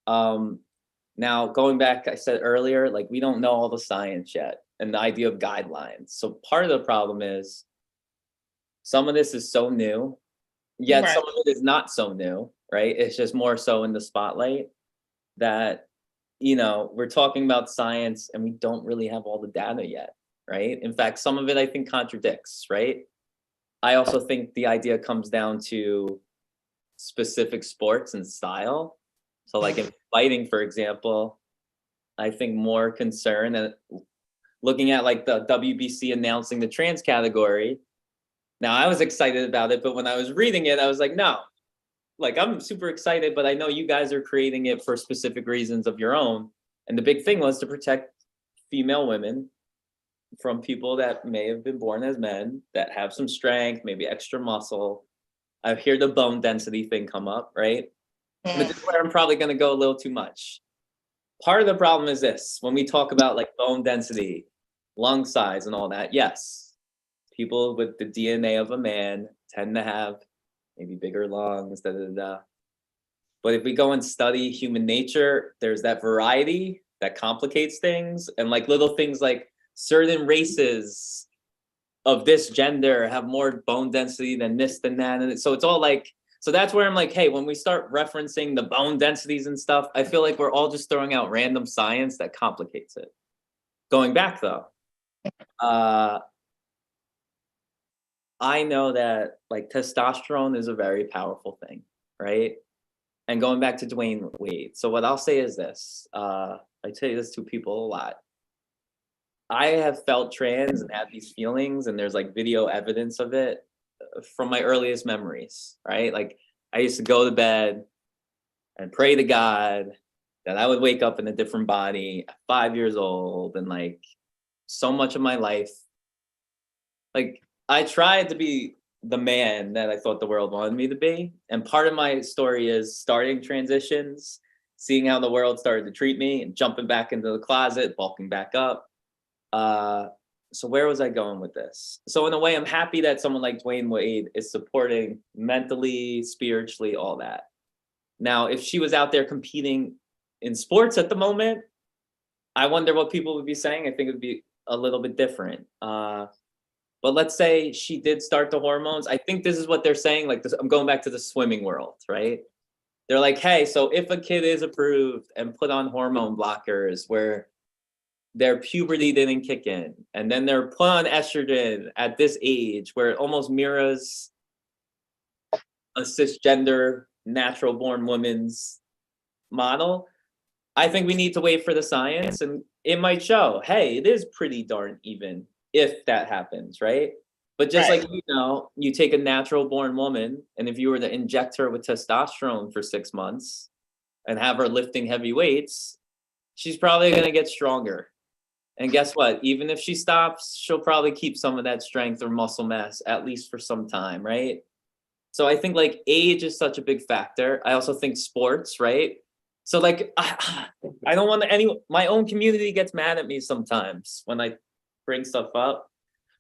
Now going back, I said earlier, like we don't know all the science yet and the idea of guidelines. So part of the problem is some of this is so new, yet Right. some of it is not so new, right? It's just more so in the spotlight that, you know, we're talking about science and we don't really have all the data yet, right? In fact, some of it I think contradicts, right? I also think the idea comes down to specific sports and style. So like in fighting, for example, I think more concern and looking at like the WBC announcing the trans category. Now I was excited about it, but when I was reading it, I was like, no, like I'm super excited, but I know you guys are creating it for specific reasons of your own. And the big thing was to protect female women from people that may have been born as men that have some strength, maybe extra muscle. I hear the bone density thing come up, right? But this is where I'm probably going to go a little too much. Part of the problem is this: when we talk about like bone density, lung size, and all that, yes, people with the DNA of a man tend to have maybe bigger lungs, da da da. But if we go and study human nature, there's that variety that complicates things, and like little things like certain races of this gender have more bone density than this, than that. And so it's all like, so that's where I'm like, hey, when we start referencing the bone densities and stuff, I feel like we're all just throwing out random science that complicates it. Going back though, I know that like testosterone is a very powerful thing, right? And going back to Dwayne Wade. So what I'll say is this, I tell you this to people a lot. I have felt trans and had these feelings, and there's like video evidence of it from my earliest memories, right? Like I used to go to bed and pray to God that I would wake up in a different body at 5 years old. And like so much of my life, like I tried to be the man that I thought the world wanted me to be. And part of my story is starting transitions, seeing how the world started to treat me and jumping back into the closet, bulking back up. So where was I going with this? So in a way, I'm happy that someone like Dwayne Wade is supporting mentally, spiritually, all that. Now, if she was out there competing in sports at the moment, I wonder what people would be saying. I think it would be a little bit different. But let's say she did start the hormones. I think this is what they're saying. Like this, I'm going back to the swimming world, right? They're like, hey, so if a kid is approved and put on hormone blockers where their puberty didn't kick in, and then they're put on estrogen at this age where it almost mirrors a cisgender natural born woman's model, I think we need to wait for the science, and it might show, hey, it is pretty darn even if that happens, right? But just like, you know, you take a natural born woman, and if you were to inject her with testosterone for 6 months and have her lifting heavy weights, she's probably going to get stronger. And guess what? Even if she stops, she'll probably keep some of that strength or muscle mass, at least for some time, right? So I think like age is such a big factor. I also think sports, right? So like, I don't want to, my own community gets mad at me sometimes when I bring stuff up.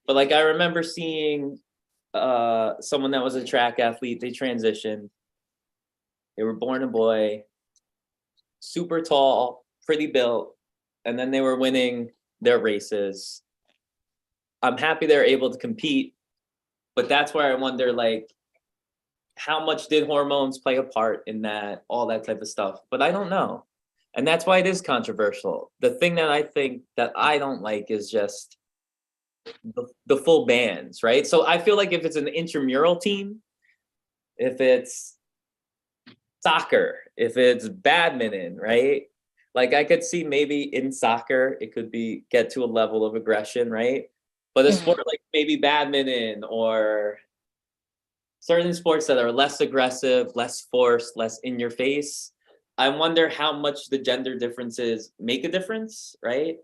But like, I remember seeing someone that was a track athlete, they transitioned. They were born a boy, super tall, pretty built, and then they were winning their races. I'm happy they're able to compete, but that's where I wonder, like, how much did hormones play a part in that, all that type of stuff? But I don't know. And that's why it is controversial. The thing that I think that I don't like is just the full bans, right? So I feel like if it's an intramural team, if it's soccer, if it's badminton, right? Like I could see maybe in soccer, it could be get to a level of aggression, right? But a sport like maybe badminton or certain sports that are less aggressive, less forced, less in your face, I wonder how much the gender differences make a difference, right?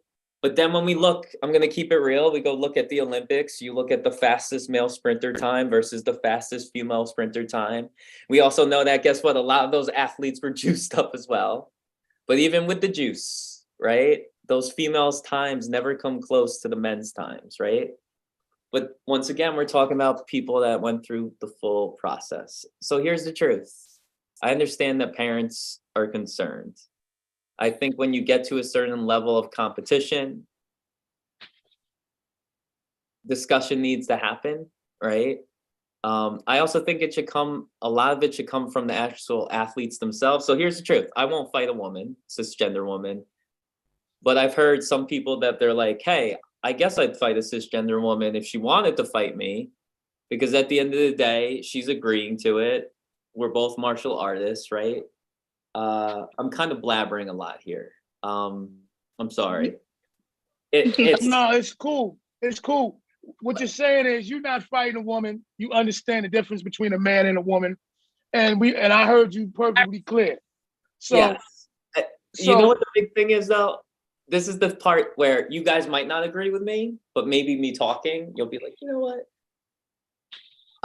But then when we look, I'm going to keep it real. We go look at the Olympics. You look at the fastest male sprinter time versus the fastest female sprinter time. We also know that, guess what? A lot of those athletes were juiced up as well. But even with the juice, right? Those females' times never come close to the men's times, right? But once again, we're talking about people that went through the full process. So here's the truth. I understand that parents are concerned. I think when you get to a certain level of competition, discussion needs to happen, right? I also think a lot of it should come from the actual athletes themselves. So here's the truth. I won't fight a woman, cisgender woman, but I've heard some people that they're like, hey, I guess I'd fight a cisgender woman if she wanted to fight me, because at the end of the day, she's agreeing to it. We're both martial artists, right? I'm kind of blabbering a lot here. I'm sorry. It's No, it's cool. It's cool. What you're saying is you're not fighting a woman. You understand the difference between a man and a woman. And I heard you perfectly clear. So, yes. You know what the big thing is though? This is the part where you guys might not agree with me, but maybe me talking, you'll be like, you know what?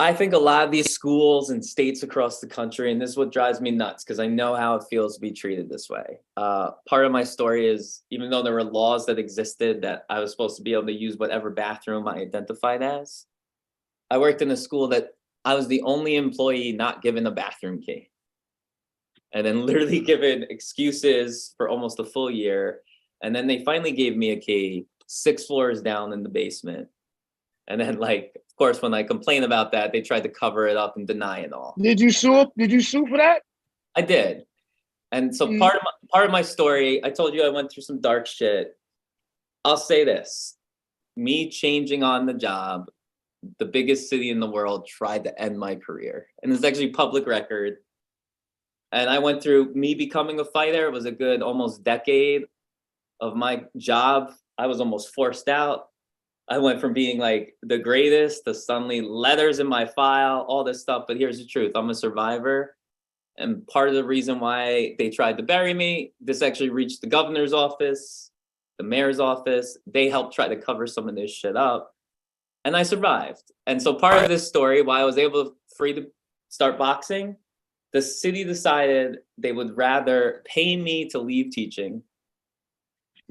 I think a lot of these schools and states across the country, and this is what drives me nuts, because I know how it feels to be treated this way. Part of my story is, even though there were laws that existed that I was supposed to be able to use whatever bathroom I identified as, I worked in a school that I was the only employee not given a bathroom key. And then literally given excuses for almost a full year. And then they finally gave me a key 6 floors down in the basement. And then, like, of course, when I complain about that, they tried to cover it up and deny it all. Did you sue? Did you sue for that? I did. And so part of my story, I told you I went through some dark shit. I'll say this. Me changing on the job, the biggest city in the world tried to end my career. And it's actually public record. And I went through me becoming a fighter. It was a good almost decade of my job. I was almost forced out. I went from being like the greatest to suddenly letters in my file, all this stuff. But here's the truth. I'm a survivor. And part of the reason why they tried to bury me, this actually reached the governor's office, the mayor's office. They helped try to cover some of this shit up. And I survived. And so part of this story, why I was able to start boxing, the city decided they would rather pay me to leave teaching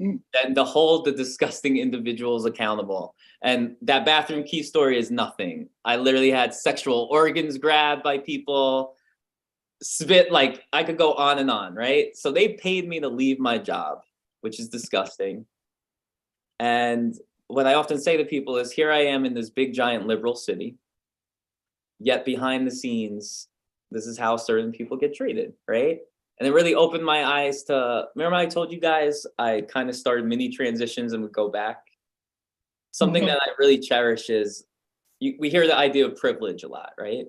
than to hold the disgusting individuals accountable. And that bathroom key story is nothing. I literally had sexual organs grabbed by people, spit, like I could go on and on, right? So they paid me to leave my job, which is disgusting. And what I often say to people is, here I am in this big giant liberal city, yet behind the scenes, this is how certain people get treated, right? And it really opened my eyes to, remember I told you guys, I kind of started mini transitions and would go back. Something that I really cherish is, we hear the idea of privilege a lot, right?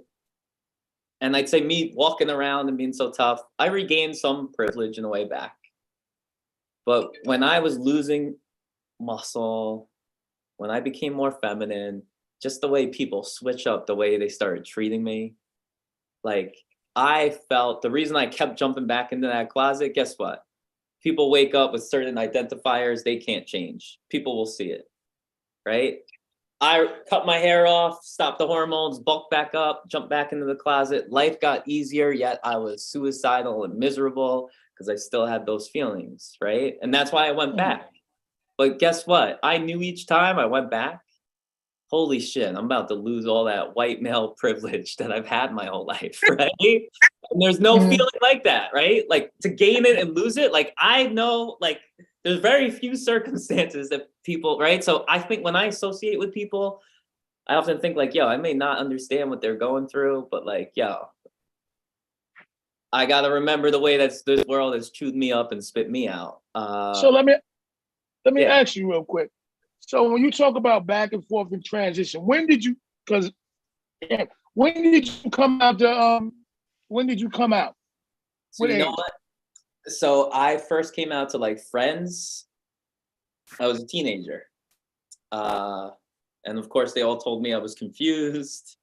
And I'd say me walking around and being so tough, I regained some privilege in a way back. But when I was losing muscle, when I became more feminine, just the way people switch up the way they started treating me, like, I felt the reason I kept jumping back into that closet, guess what? People wake up with certain identifiers they can't change. People will see it, right? I cut my hair off, stopped the hormones, bulked back up, jumped back into the closet. Life got easier, yet I was suicidal and miserable because I still had those feelings, right? And that's why I went back. But guess what? I knew each time I went back, holy shit, I'm about to lose all that white male privilege that I've had my whole life, right? And there's no feeling like that, right? Like, to gain it and lose it, like, I know, like, there's very few circumstances that people, right? So I think when I associate with people, I often think like, yo, I may not understand what they're going through, but like, yo, I got to remember the way that this world has chewed me up and spit me out. So let me ask you real quick. So when you talk about back and forth and transition, when did you come out to when did you come out? So you know what? So I first came out to like friends. I was a teenager. And of course they all told me I was confused.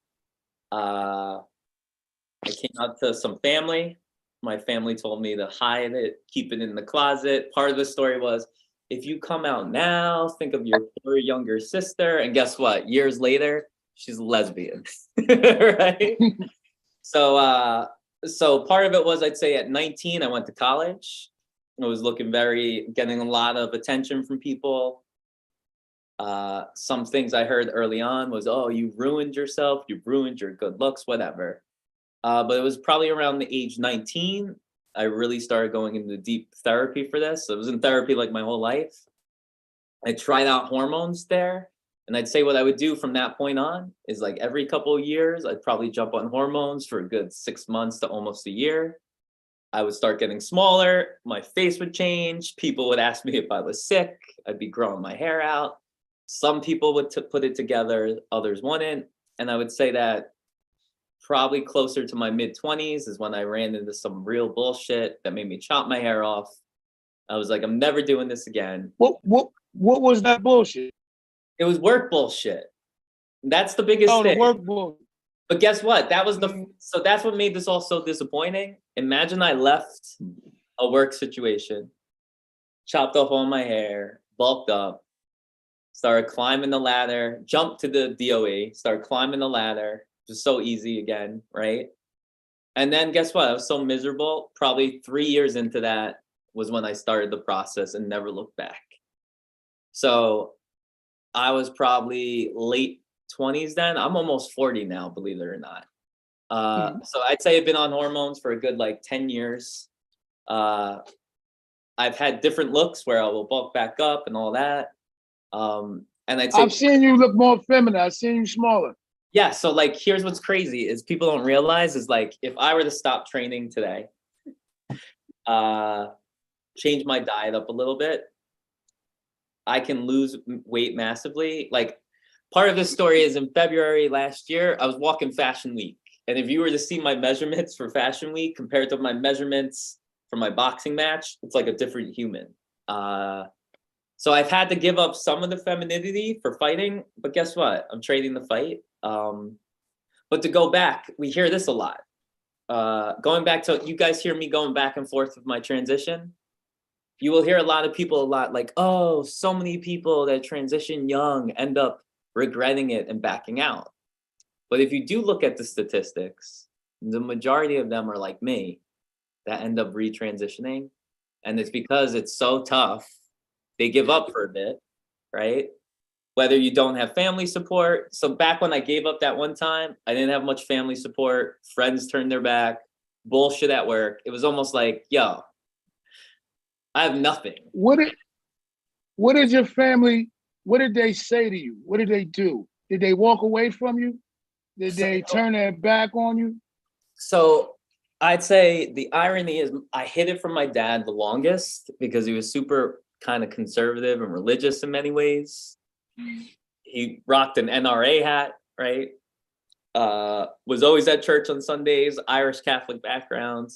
I came out to some family. My family told me to hide it, keep it in the closet. Part of the story was if you come out now, think of your poor younger sister. And guess what? Years later, she's a lesbian, right? So part of it was, I'd say at 19, I went to college. I was getting a lot of attention from people. Some things I heard early on was, oh, you ruined yourself, you ruined your good looks, whatever. But it was probably around the age 19, I really started going into deep therapy for this. I was in therapy like my whole life. I tried out hormones there. And I'd say what I would do from that point on is like every couple of years, I'd probably jump on hormones for a good 6 months to almost a year. I would start getting smaller. My face would change. People would ask me if I was sick. I'd be growing my hair out. Some people would put it together, others wouldn't. And I would say that probably closer to my mid-20s is when I ran into some real bullshit that made me chop my hair off. I was like, I'm never doing this again. What was that bullshit? It was work bullshit. That's the biggest thing. The work bullshit. But guess what? So that's what made this all so disappointing. Imagine I left a work situation, chopped off all my hair, bulked up, started climbing the ladder, jumped to the DOE, started climbing the ladder. Just so easy again, right? And then guess what? I was so miserable. Probably 3 years into that was when I started the process and never looked back. So I was probably late 20s then. I'm almost 40 now, believe it or not. So I'd say I've been on hormones for a good like 10 years. I've had different looks where I will bulk back up and all that. And I've seen you look more feminine. I've seen you smaller. Yeah, so like here's what's crazy is people don't realize is like if I were to stop training today, change my diet up a little bit, I can lose weight massively. Like part of this story is in February last year, I was walking Fashion Week. And if you were to see my measurements for Fashion Week compared to my measurements for my boxing match, it's like a different human. So I've had to give up some of the femininity for fighting, but guess what? I'm trading the fight. But to go back, we hear this a lot. Going back to, you guys hear me going back and forth with my transition. You will hear a lot of people like, oh, so many people that transition young end up regretting it and backing out. But if you do look at the statistics, the majority of them are like me that end up retransitioning. And it's because it's so tough. They give up for a bit, right? Whether you don't have family support. So back when I gave up that one time, I didn't have much family support. Friends turned their back, bullshit at work. It was almost like, yo, I have nothing. What did your family, what did they say to you? What did they do? Did they walk away from you? Did they turn their back on you? So I'd say the irony is I hid it from my dad the longest because he was super kind of conservative and religious in many ways. He rocked an NRA hat, right? Was always at church on Sundays, Irish Catholic background,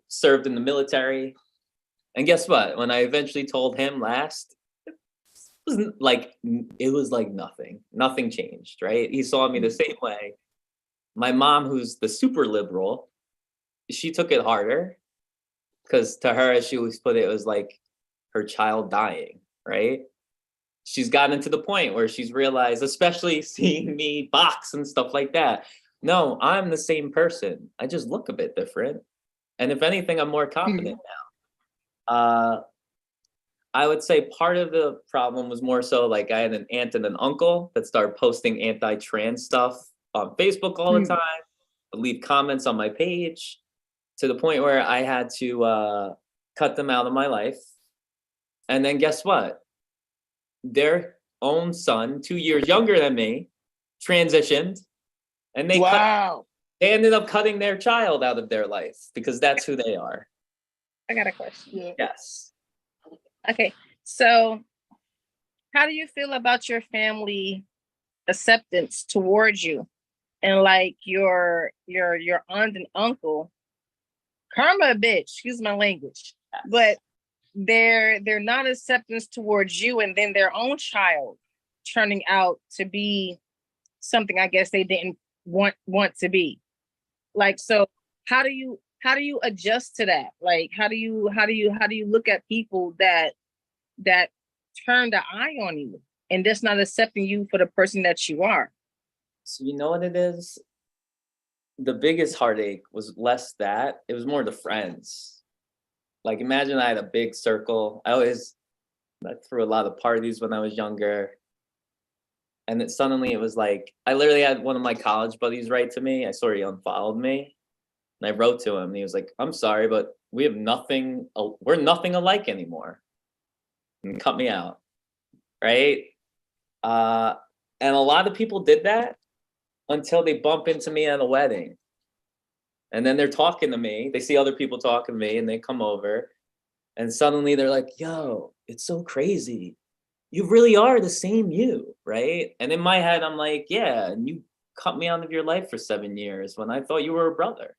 served in the military. And guess what? When I eventually told him last, it was like nothing changed, right? He saw me the same way. My mom, who's the super liberal, she took it harder because to her, as she always put it, it was like her child dying, right? She's gotten to the point where she's realized, especially seeing me box and stuff like that, no, I'm the same person. I just look a bit different. And if anything, I'm more confident now. I would say part of the problem was more so like I had an aunt and an uncle that started posting anti-trans stuff on Facebook all the time, leave comments on my page to the point where I had to cut them out of my life. And then guess what? Their own son, 2 years younger than me, transitioned, and they ended up cutting their child out of their life because that's who they are. I got a question. Yes. Okay, so how do you feel about your family acceptance towards you, and like your aunt and uncle? Karma a bitch, excuse my language, but they're not acceptance towards you, and then their own child turning out to be something I guess they didn't want to be. Like, so how do you adjust to that? Like, how do you look at people that that turn the eye on you and that's not accepting you for the person that you are? So you know what it is? The biggest heartache was less that. It was more the friends. Like imagine I had a big circle. I threw a lot of parties when I was younger. And then suddenly it was like, I literally had one of my college buddies write to me. I saw he unfollowed me. And I wrote to him and he was like, I'm sorry, but we're nothing alike anymore. And cut me out. Right? And a lot of people did that until they bump into me at a wedding. And then they're talking to me. They see other people talking to me and they come over. And suddenly they're like, yo, it's so crazy. You really are the same you, right? And in my head, I'm like, yeah, and you cut me out of your life for 7 years when I thought you were a brother.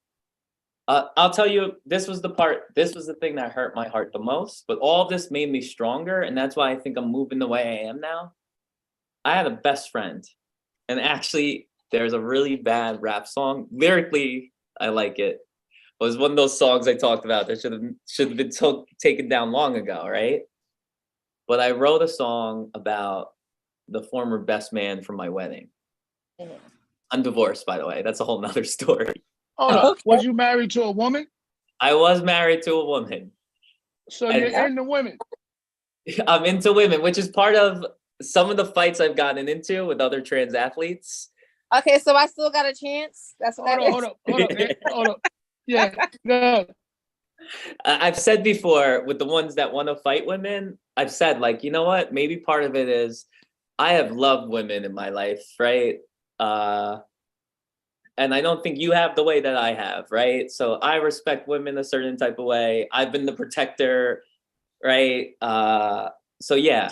I'll tell you, this was the thing that hurt my heart the most, but all of this made me stronger. And that's why I think I'm moving the way I am now. I had a best friend. And actually, there's a really bad rap song. Lyrically, I like it. It was one of those songs I talked about that should have been taken down long ago, right? But I wrote a song about the former best man from my wedding. I'm divorced, by the way. That's a whole nother story. Hold up. Was you married to a woman? I was married to a woman. So you're into women? I'm into women, which is part of some of the fights I've gotten into with other trans athletes. Okay, so I still got a chance. That's what hold up. Yeah, go. I've said before with the ones that want to fight women, I've said like, you know what? Maybe part of it is I have loved women in my life, right? And I don't think you have the way that I have, right? So I respect women a certain type of way. I've been the protector, right? So yeah.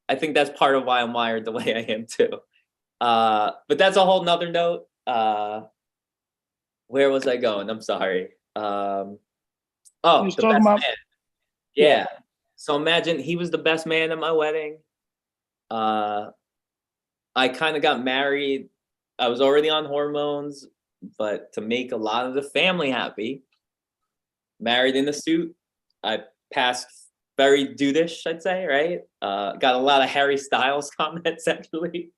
I think that's part of why I'm wired the way I am too. But that's a whole nother note. Where was I going? I'm sorry. The best man. Yeah. So imagine he was the best man at my wedding. I kind of got married. I was already on hormones, but to make a lot of the family happy, married in a suit. I passed very dudeish, I'd say, right? Got a lot of Harry Styles comments actually.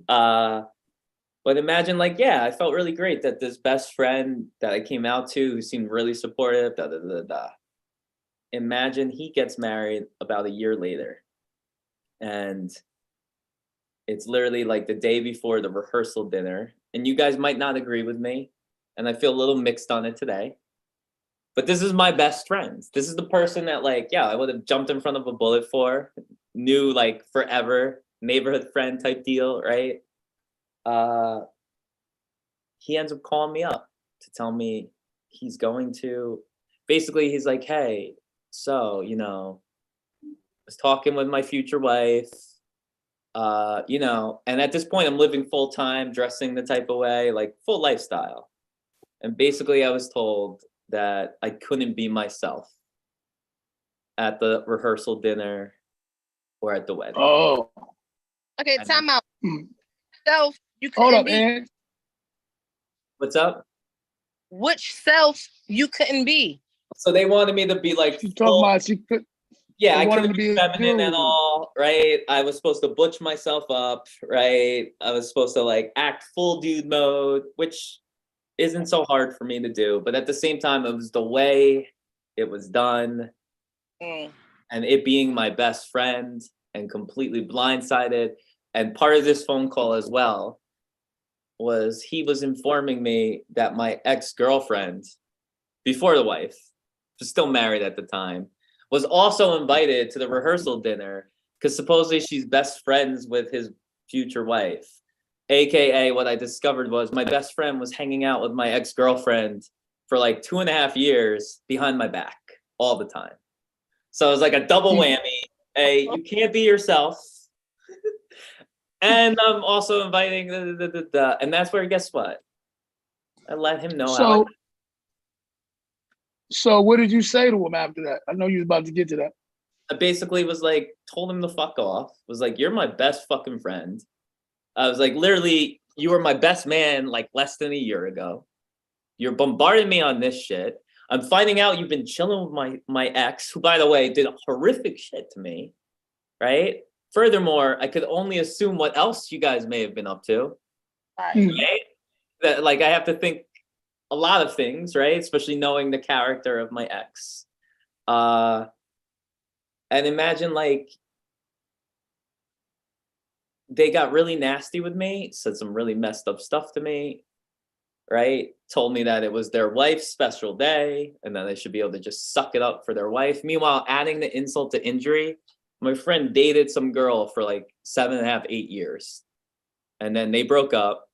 But imagine like, yeah, I felt really great that this best friend that I came out to who seemed really supportive, Imagine he gets married about a year later. And it's literally like the day before the rehearsal dinner. And you guys might not agree with me. And I feel a little mixed on it today. But this is my best friend. This is the person that like, yeah, I would have jumped in front of a bullet for, knew like forever, neighborhood friend type deal, right? He ends up calling me up to tell me he's going to, basically he's like, hey, so, I was talking with my future wife, and at this point I'm living full time, dressing the type of way, like full lifestyle. And basically I was told that I couldn't be myself at the rehearsal dinner or at the wedding. Oh. Okay, time out. Self, you Hold couldn't up, be. man. What's up? Which self you couldn't be? So they wanted me to be like She's talking about she could. Yeah, I wanted couldn't to be be a feminine at dude. all, right? I was supposed to butch myself up, right? I was supposed to like act full dude mode, which isn't so hard for me to do. But at the same time, it was the way it was done. And it being my best friend and completely blindsided. And part of this phone call as well was he was informing me that my ex-girlfriend, before the wife, was still married at the time, was also invited to the rehearsal dinner because supposedly she's best friends with his future wife. AKA what I discovered was my best friend was hanging out with my ex-girlfriend for like 2.5 years behind my back all the time. So it was like a double whammy. Hey, you can't be yourself. And I'm also inviting and that's where, guess what? I let him know So what did you say to him after that? I know you was about to get to that. I basically was like, told him to fuck off. Was like, you're my best fucking friend. I was like, literally, you were my best man like less than a year ago. You're bombarding me on this shit. I'm finding out you've been chilling with my ex, who, by the way, did horrific shit to me, right? Furthermore, I could only assume what else you guys may have been up to, right? That, like, I have to think a lot of things, right? Especially knowing the character of my ex. And imagine, like, they got really nasty with me, said some really messed up stuff to me, right? Told me that it was their wife's special day and that they should be able to just suck it up for their wife. Meanwhile, adding the insult to injury, my friend dated some girl for like 7.5, 8 years. And then they broke up.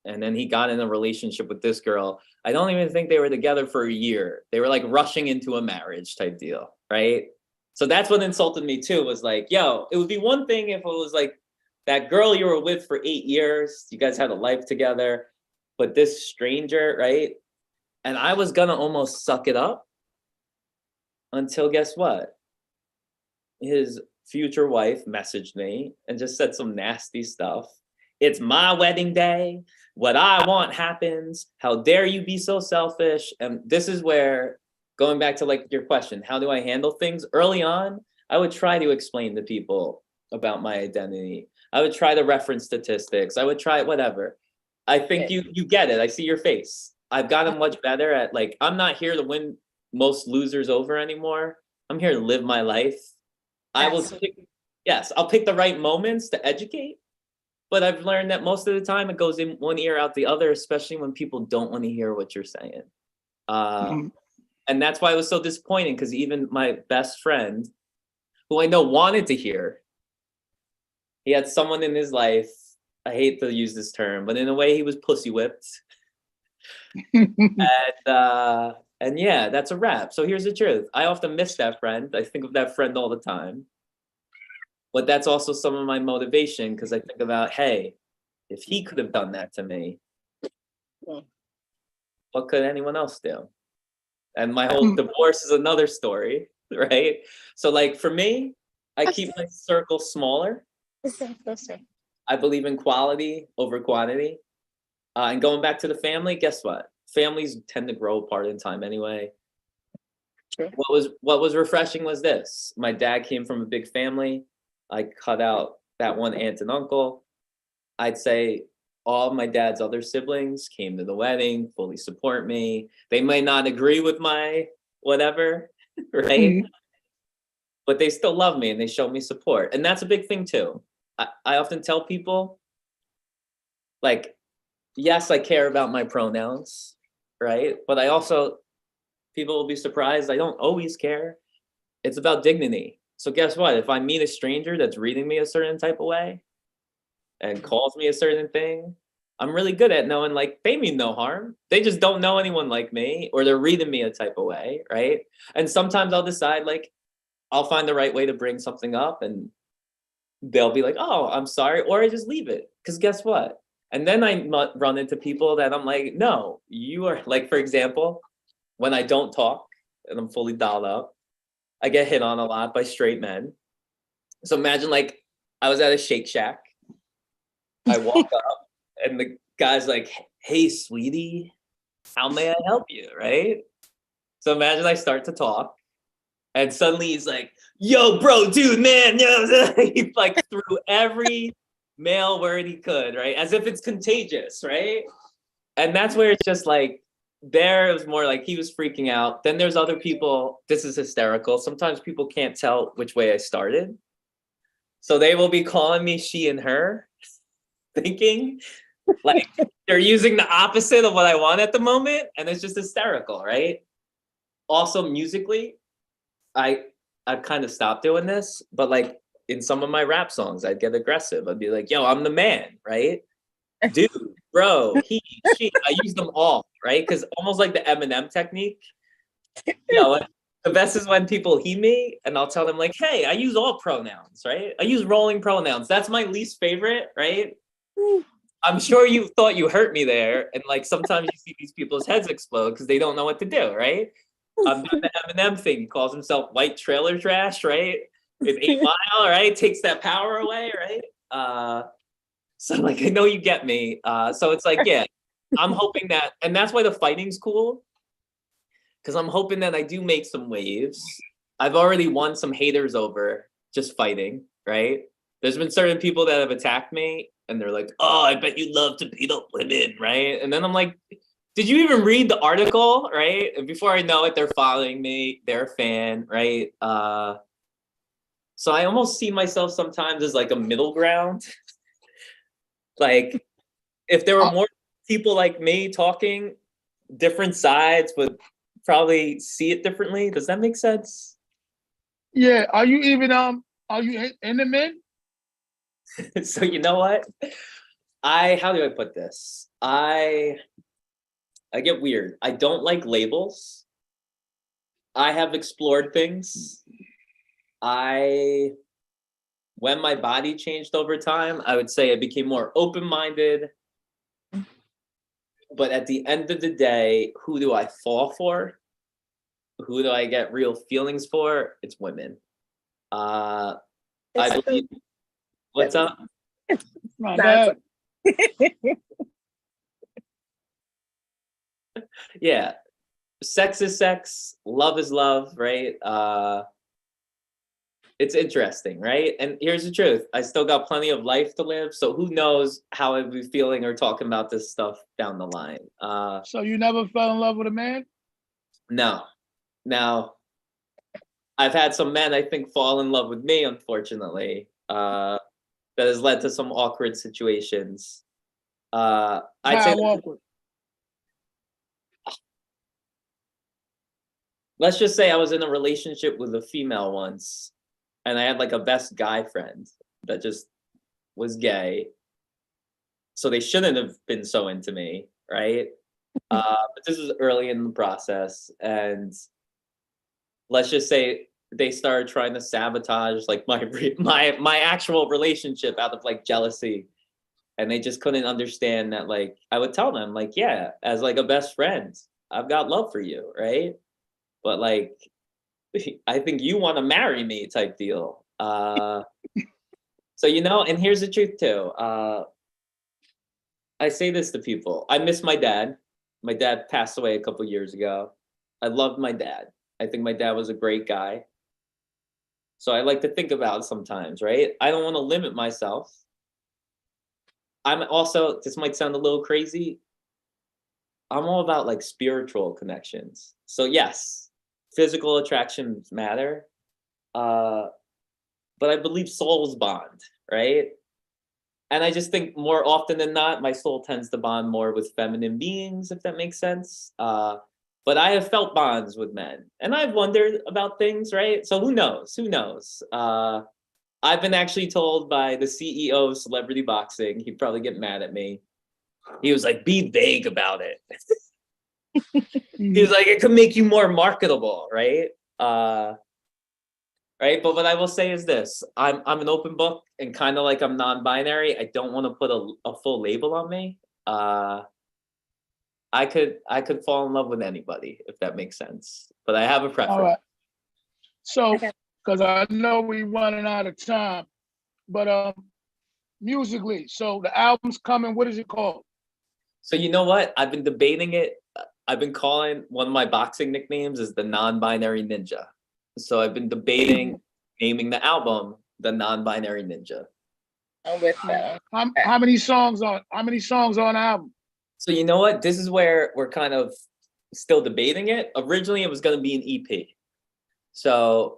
And then he got in a relationship with this girl. I don't even think they were together for a year. They were like rushing into a marriage type deal, right? So that's what insulted me too, was like, yo, it would be one thing if it was like that girl you were with for 8 years, you guys had a life together, but this stranger, right? And I was gonna almost suck it up until, guess what? His future wife messaged me and just said some nasty stuff. It's my wedding day. What I want happens. How dare you be so selfish? And this is where, going back to like your question, how do I handle things? Early on, I would try to explain to people about my identity. I would try to reference statistics. I would try whatever. I think you get it. I see your face. I've gotten much better at, like, I'm not here to win most losers over anymore. I'm here to live my life. I will pick, yes, I'll pick the right moments to educate. But I've learned that most of the time it goes in one ear out the other, especially when people don't want to hear what you're saying. And that's why it was so disappointing, because even my best friend, who I know wanted to hear, he had someone in his life, I hate to use this term, but in a way he was pussy whipped. And yeah, that's a wrap. So here's the truth. I often miss that friend. I think of that friend all the time. But that's also some of my motivation, because I think about, hey, if he could have done that to me, what could anyone else do? And my whole divorce is another story, right? So like for me, I keep my circle smaller. I believe in quality over quantity. And going back to the family, guess what? Families tend to grow apart in time anyway. Sure. What was refreshing was this. My dad came from a big family. I cut out that one aunt and uncle. I'd say all of my dad's other siblings came to the wedding, fully support me. They might not agree with my whatever, right? But they still love me and they show me support. And that's a big thing too. I often tell people, like, yes, I care about my pronouns, right? But I also, people will be surprised, I don't always care. It's about dignity. So guess what? If I meet a stranger that's reading me a certain type of way and calls me a certain thing, I'm really good at knowing, like, they mean no harm. They just don't know anyone like me, or they're reading me a type of way, right? And sometimes I'll decide, like, I'll find the right way to bring something up and they'll be like, oh, I'm sorry, or I just leave it. Because guess what? And then I run into people that I'm like, no, you are, like, for example, when I don't talk and I'm fully dolled up, I get hit on a lot by straight men. So imagine, like, I was at a Shake Shack. I walk up and the guy's like, hey, sweetie, how may I help you, right? So imagine I start to talk and suddenly he's like, yo, bro, dude, man, yo. He like threw every male word he could, right? As if it's contagious, right? And that's where it's just like, there it was more like he was freaking out. Then there's other people, this is hysterical. Sometimes people can't tell which way I started. So they will be calling me she and her, thinking like they're using the opposite of what I want at the moment. And it's just hysterical, right? Also musically, I've kind of stopped doing this, but like in some of my rap songs, I'd get aggressive. I'd be like, yo, I'm the man, right? Dude, bro, he, she, I use them all, right? Because almost like the Eminem technique. Yo, the best is when people he me and I'll tell them like, hey, I use all pronouns, right? I use rolling pronouns. That's my least favorite, right? I'm sure you thought you hurt me there. And like sometimes you see these people's heads explode because they don't know what to do, right? I'm doing the Eminem thing. He calls himself white trailer trash, right? It's 8 Mile, right? Takes that power away, right? So like, I know you get me. So it's like, yeah, I'm hoping that, and that's why the fighting's cool. because I'm hoping that I do make some waves. I've already won some haters over just fighting, right? There's been certain people that have attacked me and they're like, oh, I bet you love to beat up women, right? And then I'm like, did you even read the article, right? And before I know it, they're following me, they're a fan, right? So I almost see myself sometimes as like a middle ground. Like if there were more people like me talking, different sides would probably see it differently. Does that make sense? Yeah. Are you even are you in the men? So you know what? How do I put this? I get weird. I don't like labels. I have explored things. When my body changed over time, I would say I became more open-minded. But at the end of the day, who do I fall for? Who do I get real feelings for? It's women. I believe. What's up? My bad. Yeah. Sex is sex, love is love, right? It's interesting, right? And here's the truth. I still got plenty of life to live. So who knows how I'd be feeling or talking about this stuff down the line. So you never fell in love with a man? No. Now, I've had some men, I think, fall in love with me, unfortunately. That has led to some awkward situations. I'd say awkward? Let's just say I was in a relationship with a female once, and I had like a best guy friend that just was gay. So they shouldn't have been so into me, right? But this was early in the process, and let's just say they started trying to sabotage like my actual relationship out of like jealousy, and they just couldn't understand that. Like I would tell them, like, yeah, as like a best friend, I've got love for you, right? But like, I think you want to marry me type deal. So, you know, and here's the truth too. I say this to people. I miss my dad. My dad passed away a couple years ago. I loved my dad. I think my dad was a great guy. So I like to think about it sometimes, right? I don't want to limit myself. I'm also, this might sound a little crazy. I'm all about like spiritual connections. So yes, physical attractions matter. But I believe souls bond, right? And I just think more often than not, my soul tends to bond more with feminine beings, if that makes sense. But I have felt bonds with men, and I've wondered about things, right? So who knows? Who knows? I've been actually told by the CEO of Celebrity Boxing, he'd probably get mad at me. He was like, be vague about it. He was like, it could make you more marketable, right? Right. But what I will say is this, I'm an open book, and kind of like I'm non-binary. I don't want to put a full label on me. I could fall in love with anybody, if that makes sense. But I have a preference. All right. So, because I know we're running out of time, but musically, so the album's coming. What is it called? So you know what? I've been debating it. I've been calling one of my boxing nicknames is the non-binary ninja. So I've been debating naming the album the non-binary ninja. I'm with that. How many songs on the album? So you know what? This is where we're kind of still debating it. Originally, it was going to be an EP. So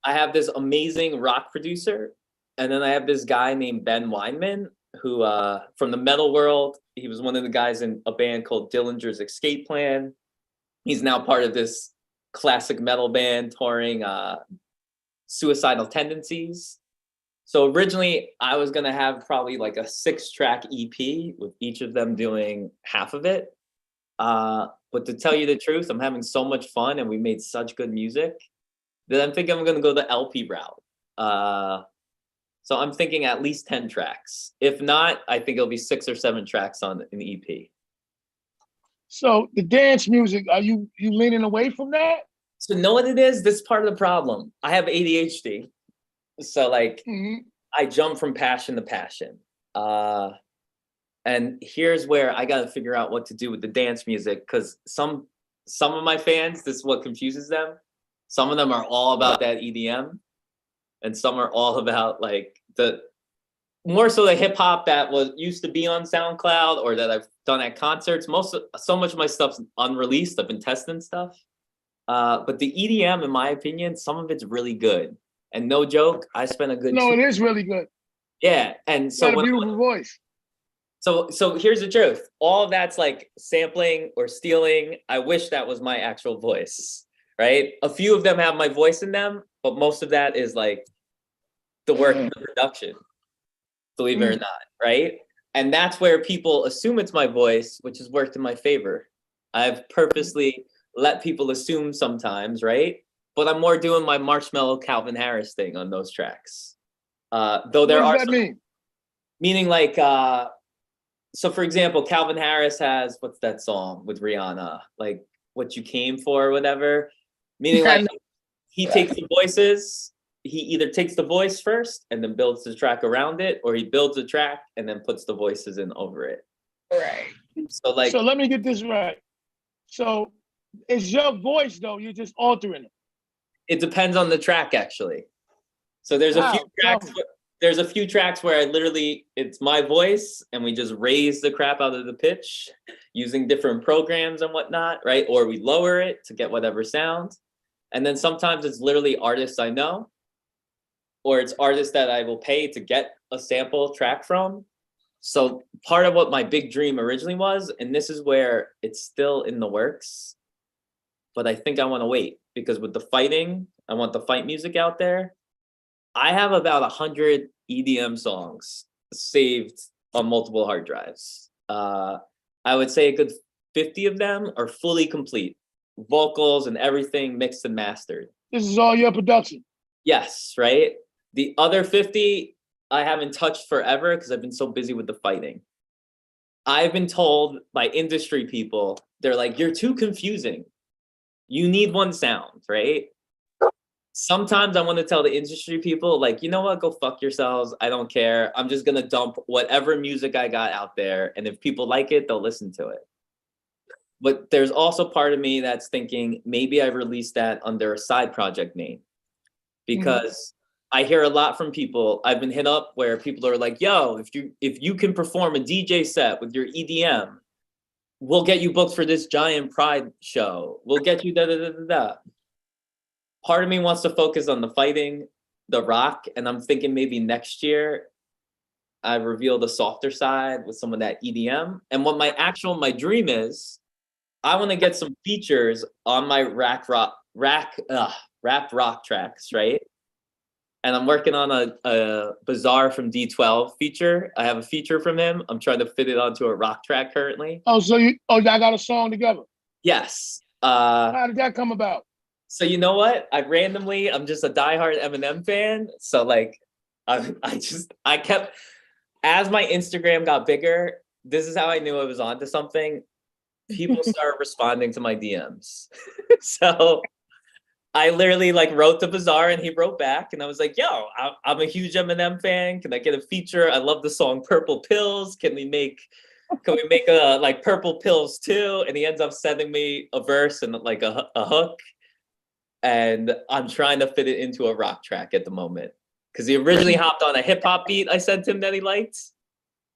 I have this amazing rock producer, and then I have this guy named Ben Weinman, who from the metal world. He was one of the guys in a band called Dillinger's Escape Plan. He's now part of this classic metal band touring Suicidal Tendencies. So originally I was gonna have probably like a 6-track EP with each of them doing half of it. But to tell you the truth, I'm having so much fun and we made such good music that I'm thinking I'm gonna go the LP route. So I'm thinking at least 10 tracks. If not, I think it'll be 6 or 7 tracks on an EP. So the dance music, are you leaning away from that? So know what it is? This is part of the problem. I have ADHD. So like I jump from passion to passion. And here's where I got to figure out what to do with the dance music, because some some of my fans, this is what confuses them. Some of them are all about that EDM, and some are all about like more so the hip hop that was used to be on SoundCloud or that I've done at concerts. So much of my stuff's unreleased. I've been testing stuff. But the EDM, in my opinion, some of it's really good. And no joke, I spent a good. No, it is really good. Yeah, and so you got a beautiful voice. So here's the truth. All of that's like sampling or stealing. I wish that was my actual voice, right? A few of them have my voice in them, but most of that is like the work of the production, believe it or not, right? And that's where people assume it's my voice, which has worked in my favor. I've purposely let people assume sometimes, right? But I'm more doing my Marshmello Calvin Harris thing on those tracks. Though there what are does that mean? Meaning like, so for example, Calvin Harris has, what's that song with Rihanna? Like What You Came For or whatever. Meaning like he takes the voices, he either takes the voice first and then builds the track around it, or he builds a track and then puts the voices in over it. Right. So like, so let me get this right. So it's your voice though, you're just altering it. It depends on the track actually. So there's a few tracks. There's a few tracks where I literally, it's my voice and we just raise the crap out of the pitch using different programs and whatnot, right? Or we lower it to get whatever sound. And then sometimes it's literally artists I know, or it's artists that I will pay to get a sample track from. So part of what my big dream originally was, and this is where it's still in the works, but I think I want to wait because with the fighting, I want the fight music out there. I have about 100 EDM songs saved on multiple hard drives. I would say a good 50 of them are fully complete. Vocals and everything mixed and mastered. This is all your production? Yes, right? The other 50, I haven't touched forever because I've been so busy with the fighting. I've been told by industry people, they're like, you're too confusing. You need one sound, right? Sometimes I want to tell the industry people, like, you know what, go fuck yourselves. I don't care. I'm just going to dump whatever music I got out there. And if people like it, they'll listen to it. But there's also part of me that's thinking maybe I released that under a side project name. Because I hear a lot from people. I've been hit up where people are like, yo, if you can perform a DJ set with your EDM, we'll get you booked for this giant Pride show. We'll get you da-da-da-da-da. Part of me wants to focus on the fighting, the rock, and I'm thinking maybe next year I reveal the softer side with some of that EDM. And what my dream is, I want to get some features on my rap rock tracks, right? And I'm working on a BOXER from D12 feature. I have a feature from him. I'm trying to fit it onto a rock track currently. Oh, so y'all got a song together? Yes. How did that come about? So you know what? I'm just a diehard Eminem fan. So like, I kept, as my Instagram got bigger, this is how I knew I was onto something. People started responding to my DMs. So I literally like wrote to BOXER and he wrote back and I was like, yo, I'm a huge Eminem fan. Can I get a feature? I love the song Purple Pills. Can we make a like Purple Pills too? And he ends up sending me a verse and like a hook. And I'm trying to fit it into a rock track at the moment. Because he originally hopped on a hip hop beat I sent him that he liked.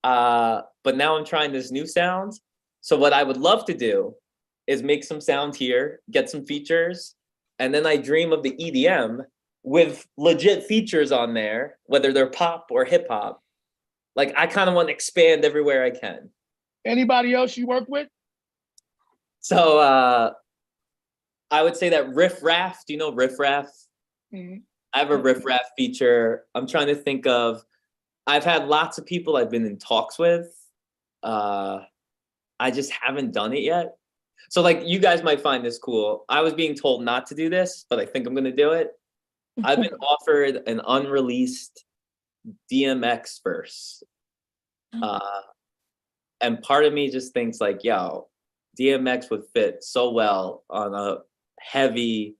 But now I'm trying this new sound. So what I would love to do is make some sound here, get some features, and then I dream of the EDM with legit features on there, whether they're pop or hip hop. Like I kind of want to expand everywhere I can. Anybody else you work with? So I would say that Riff Raff, do you know Riff Raff? I have a Riff Raff feature. I'm trying to think of, I've had lots of people I've been in talks with. I just haven't done it yet. So like you guys might find this cool. I was being told not to do this, but I think I'm gonna do it. I've been offered an unreleased DMX verse. And part of me just thinks like, yo, DMX would fit so well on a heavy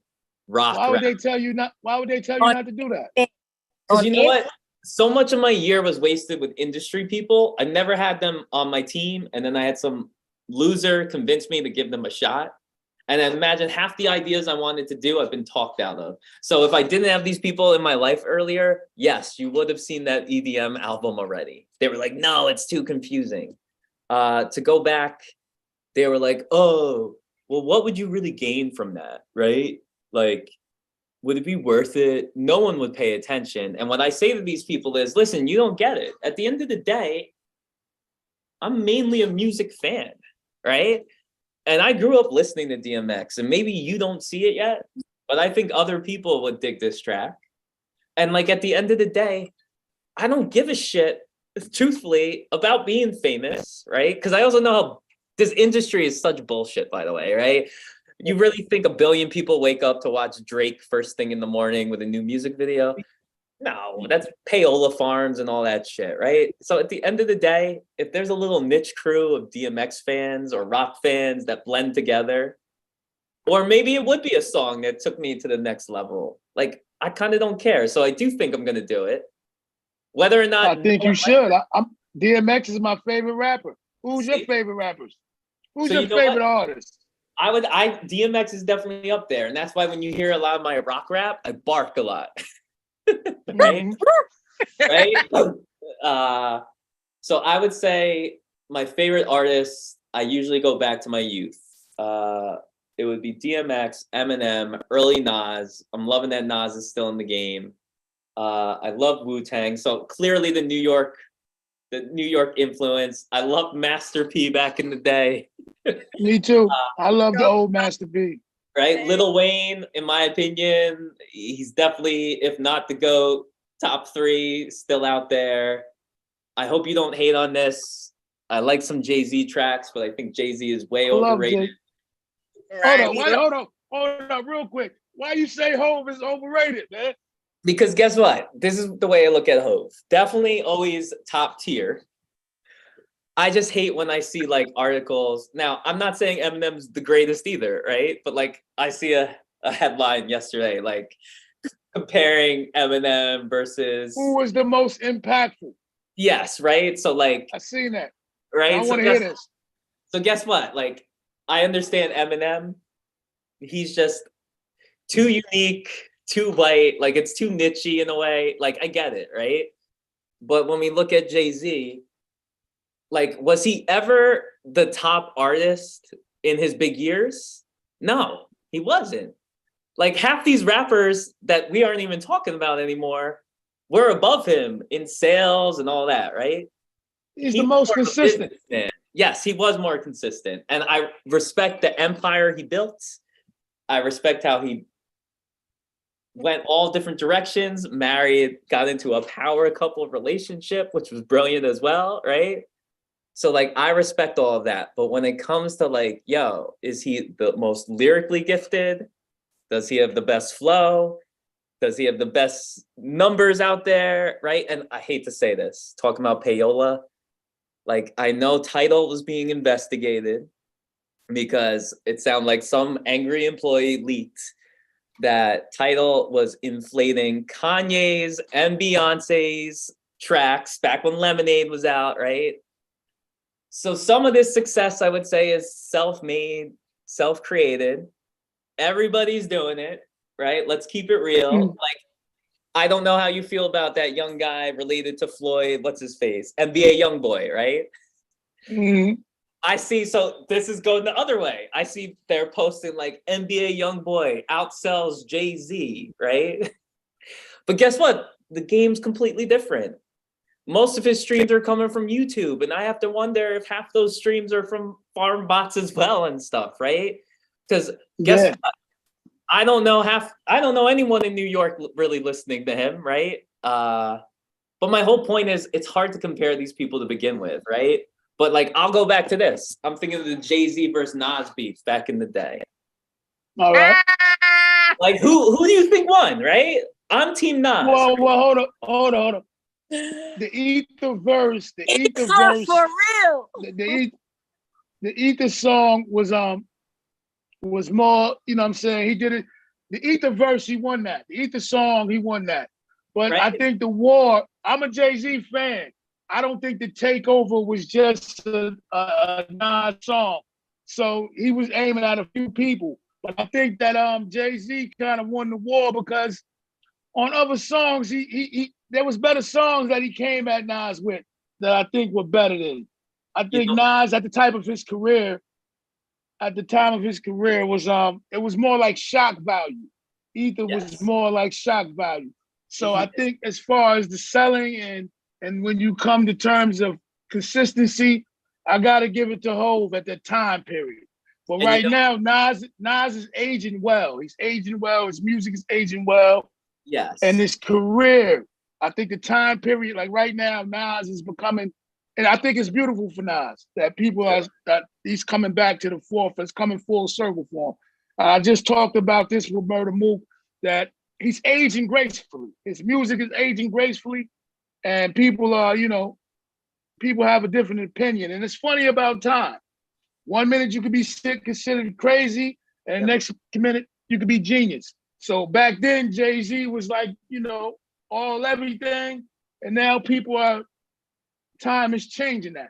rock. Why would they tell you not to do that? Because you know what? So much of my year was wasted with industry people. I never had them on my team. And then I had some loser convince me to give them a shot. And then imagine half the ideas I wanted to do, I've been talked out of. So if I didn't have these people in my life earlier, yes, you would have seen that EDM album already. They were like, no, it's too confusing. To go back, they were like, oh, well, what would you really gain from that, right? Like, would it be worth it? No one would pay attention. And what I say to these people is, listen, you don't get it. At the end of the day, I'm mainly a music fan, right? And I grew up listening to DMX, and maybe you don't see it yet, but I think other people would dig this track. And like at the end of the day, I don't give a shit, truthfully, about being famous, right? Because I also know how this industry is such bullshit, by the way, right? You really think a billion people wake up to watch Drake first thing in the morning with a new music video? No, that's payola farms and all that shit, right? So at the end of the day, if there's a little niche crew of DMX fans or rock fans that blend together, or maybe it would be a song that took me to the next level. Like, I kind of don't care. So I do think I'm going to do it. Whether or not... I think you should. DMX is my favorite rapper. Who's your favorite rappers? Who's your favorite artist? DMX is definitely up there. And that's why when you hear a lot of my rock rap, I bark a lot. Right? Right? So I would say my favorite artists, I usually go back to my youth. It would be DMX, Eminem, early Nas. I'm loving that Nas is still in the game. I love Wu-Tang. So clearly the New York influence. I loved Master P back in the day. Me too. I love the old Master P. Right? Lil Wayne, in my opinion, he's definitely, if not the GOAT, top 3 still out there. I hope you don't hate on this. I like some Jay-Z tracks, but I think Jay-Z is way overrated. Hold on, real quick. Why you say Hov is overrated, man? Because guess what? This is the way I look at Hov. Definitely always top tier. I just hate when I see like articles. Now, I'm not saying Eminem's the greatest either, right? But like I see a headline yesterday, like comparing Eminem versus... Who was the most impactful? Yes, right? So like... I seen that. Right? I want to hear this. So guess what? Like, I understand Eminem. He's just too unique, too white. Like, it's too niche-y in a way. Like, I get it, right? But when we look at Jay-Z, like, was he ever the top artist in his big years? No, he wasn't. Like, half these rappers that we aren't even talking about anymore were above him in sales and all that, right? He's the most consistent. Yes, he was more consistent. And I respect the empire he built. I respect how he went all different directions, married, got into a power couple relationship, which was brilliant as well, right? So like, I respect all of that. But when it comes to like, yo, is he the most lyrically gifted? Does he have the best flow? Does he have the best numbers out there, right? And I hate to say this, talking about payola, like I know Tidal was being investigated because it sounded like some angry employee leaked that Tidal was inflating Kanye's and Beyonce's tracks back when Lemonade was out, right? So some of this success, I would say, is self-made, self-created. Everybody's doing it, right? Let's keep it real. Like, I don't know how you feel about that young guy related to Floyd, what's his face? NBA Youngboy, right? Mm-hmm. I see, so this is going the other way. I see they're posting like NBA Youngboy outsells Jay-Z, right? But guess what? The game's completely different. Most of his streams are coming from YouTube, and I have to wonder if half those streams are from farm bots as well and stuff, right? Because guess what? I don't know anyone in New York really listening to him, right? But my whole point is it's hard to compare these people to begin with, right? But like, I'll go back to this. I'm thinking of the Jay-Z versus Nas beef back in the day. All right. Like, who do you think won, right? I'm Team Nas. Well, hold on. The Ether verse, for real. The Ether song was more, you know what I'm saying? He did it. The Ether verse, he won that. The Ether song, he won that. But right. I think the war, I'm a Jay-Z fan. I don't think the takeover was just a Nas song. So he was aiming at a few people. But I think that Jay-Z kind of won the war because on other songs, he there was better songs that he came at Nas with that I think were better than. I think Nas at the time of his career was it was more like shock value. Ether was more like shock value. So I think as far as the selling and when you come to terms of consistency, I gotta give it to Hove at that time period. But right now, Nas is aging well. He's aging well. His music is aging well. Yes. And his career, I think the time period, like right now, Nas is becoming, and I think it's beautiful for Nas that people are, that he's coming back to the forefront, it's coming full circle for him. I just talked about this with Murder Mook, that he's aging gracefully. His music is aging gracefully, and people are, people have a different opinion. And it's funny about time. 1 minute you could be considered crazy, and the next minute you could be genius. So back then, Jay-Z was like, all everything, and now time is changing that.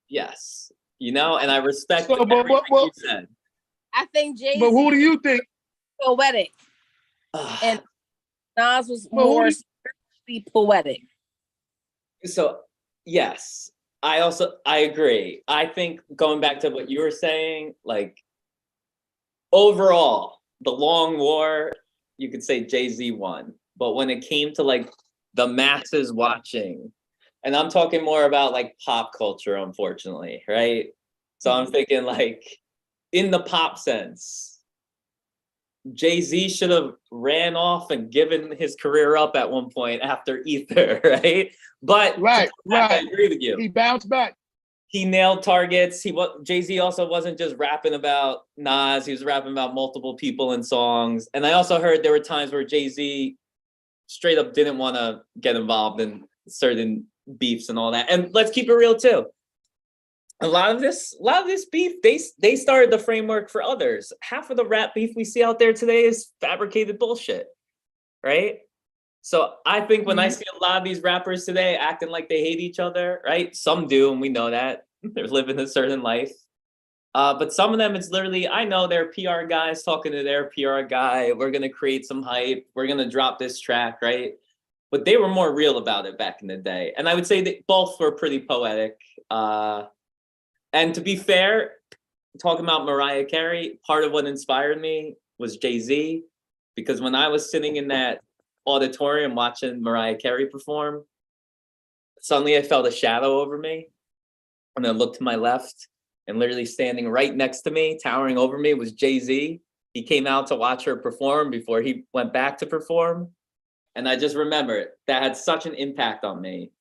Yes, and I respect everything you said. I think Jay-Z. But who do you think? Poetic, and Nas was more spiritually poetic. So yes. I agree. I think going back to what you were saying, like overall, the long war, you could say Jay-Z won. But when it came to like the masses watching, and I'm talking more about like pop culture, unfortunately, right? So I'm thinking like in the pop sense, Jay-Z should have ran off and given his career up at one point after Ether, right? But right. I agree with you. He bounced back. He nailed targets. Jay-Z also wasn't just rapping about Nas. He was rapping about multiple people in songs. And I also heard there were times where Jay-Z straight up didn't want to get involved in certain beefs and all that. And let's keep it real too. A lot of this beef, they started the framework for others. Half of the rap beef we see out there today is fabricated bullshit, right? So I think when I see a lot of these rappers today acting like they hate each other, right? Some do, and we know that. They're living a certain life. But some of them, it's literally, I know they're PR guys talking to their PR guy. We're going to create some hype. We're going to drop this track, right? But they were more real about it back in the day. And I would say that both were pretty poetic. And to be fair, talking about Mariah Carey, part of what inspired me was Jay-Z. Because when I was sitting in that auditorium watching Mariah Carey perform, suddenly I felt a shadow over me. And I looked to my left, and literally standing right next to me, towering over me, was Jay-Z. He came out to watch her perform before he went back to perform. And I just remember that had such an impact on me,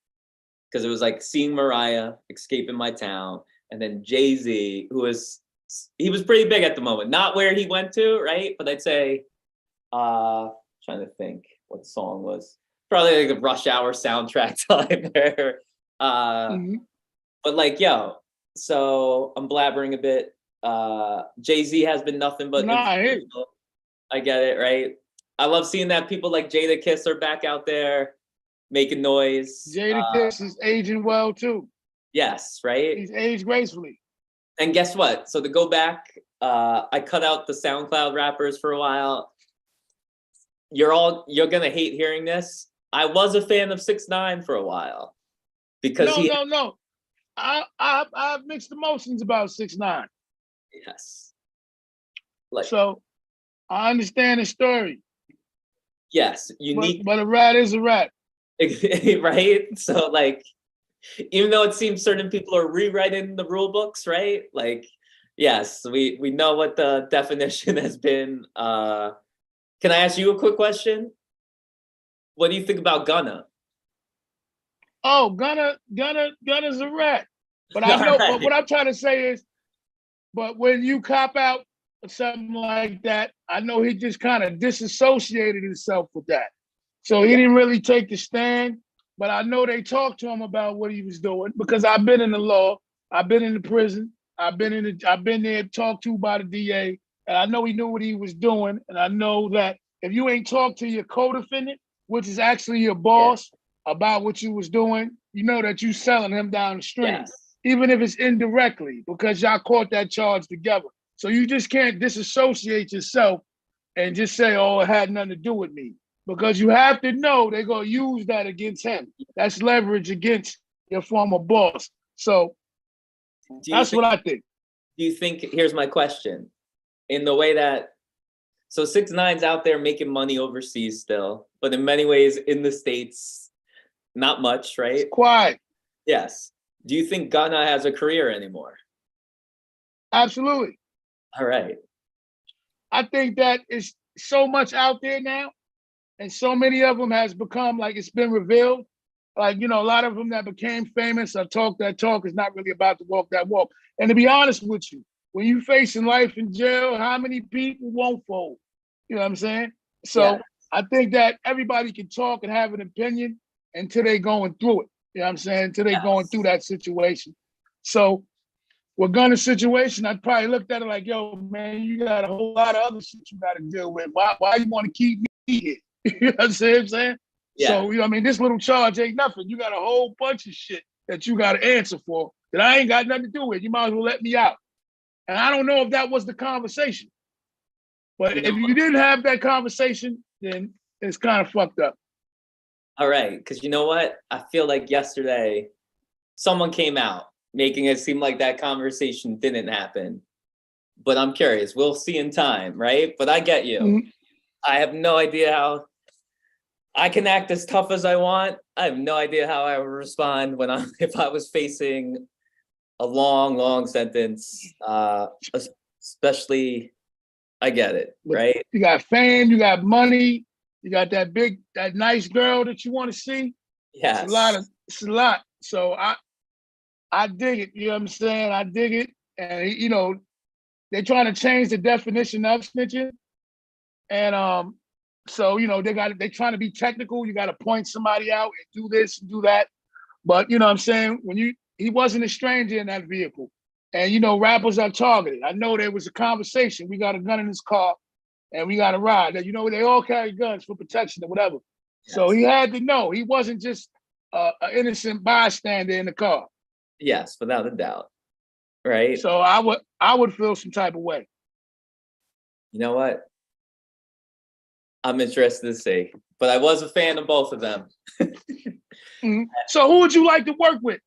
because it was like seeing Mariah escaping my town, and then Jay-Z, he was pretty big at the moment. Not where he went to, right? But I'd say, trying to think what song was. Probably like a Rush Hour soundtrack time there. But like, so I'm blabbering a bit. Jay-Z has been nothing but I get it, right? I love seeing that people like Jada Kiss are back out there making noise. Jada Kiss is aging well too. Yes, right? He's aged gracefully. And guess what? So to go back, I cut out the SoundCloud rappers for a while. You're gonna hate hearing this. I was a fan of 6ix9ine for a while. Because No. I have mixed emotions about 6ix9ine. Yes. So I understand the story. Yes, unique. But a rat is a rat. Right? So like, even though it seems certain people are rewriting the rule books, right? Like, yes, we know what the definition has been. Can I ask you a quick question? What do you think about Gunna? Oh, Gunna's a rat. But I know, but what I'm trying to say is, but when you cop out or something like that, I know he just kind of disassociated himself with that. So he didn't really take the stand, but I know they talked to him about what he was doing, because I've been in the law, I've been in the prison, I've been there talked to by the DA, and I know he knew what he was doing. And I know that if you ain't talked to your co-defendant, which is actually your boss, about what you was doing, you know that you selling him down the stream. Yes. even if it's indirectly, because y'all caught that charge together. So you just can't disassociate yourself and just say, oh, it had nothing to do with me. Because you have to know they're going to use that against him. That's leverage against your former boss. So that's what I think. Do you think, here's my question, in the way that, so 6ix9ine's out there making money overseas still, but in many ways in the States, not much, right? It's quiet. Yes. Do you think Gunna has a career anymore? Absolutely. All right. I think that is so much out there now, and so many of them has become, like, it's been revealed. Like, you know, a lot of them that became famous or talk that talk is not really about to walk that walk. And to be honest with you, when you facing life in jail, how many people won't fold? You know what I'm saying? So I think that everybody can talk and have an opinion until they going through it. You know what I'm saying? Until they going through that situation. So with Gunna's situation, I'd probably looked at it like, yo, man, you got a whole lot of other shit you got to deal with. Why you want to keep me here? You know what I'm saying? Yeah. So, you know, I mean, this little charge ain't nothing. You got a whole bunch of shit that you got to answer for that I ain't got nothing to do with. You might as well let me out. And I don't know if that was the conversation. But if you didn't have that conversation, then it's kind of fucked up. All right. Because you know what? I feel like yesterday, someone came out making it seem like that conversation didn't happen. But I'm curious. We'll see in time, right? But I get you. Mm-hmm. I have no idea how I can act as tough as I want. I have no idea how I would respond if I was facing a long sentence, especially, I get it, right? You got fame, you got money, you got that nice girl that you want to see. Yes. It's a lot. So I dig it, you know what I'm saying? I dig it. And, you know, they're trying to change the definition of snitching. And so, you know, they're trying to be technical. You got to point somebody out and do this and do that. But, you know what I'm saying? He wasn't a stranger in that vehicle. And, you know, rappers are targeted. I know there was a conversation. We got a gun in his car and we got a ride. You know, they all carry guns for protection or whatever. Yes. So he had to know. He wasn't just an innocent bystander in the car. Yes, without a doubt. Right. So I would feel some type of way. You know what? I'm interested to see. But I was a fan of both of them. Mm-hmm. So who would you like to work with?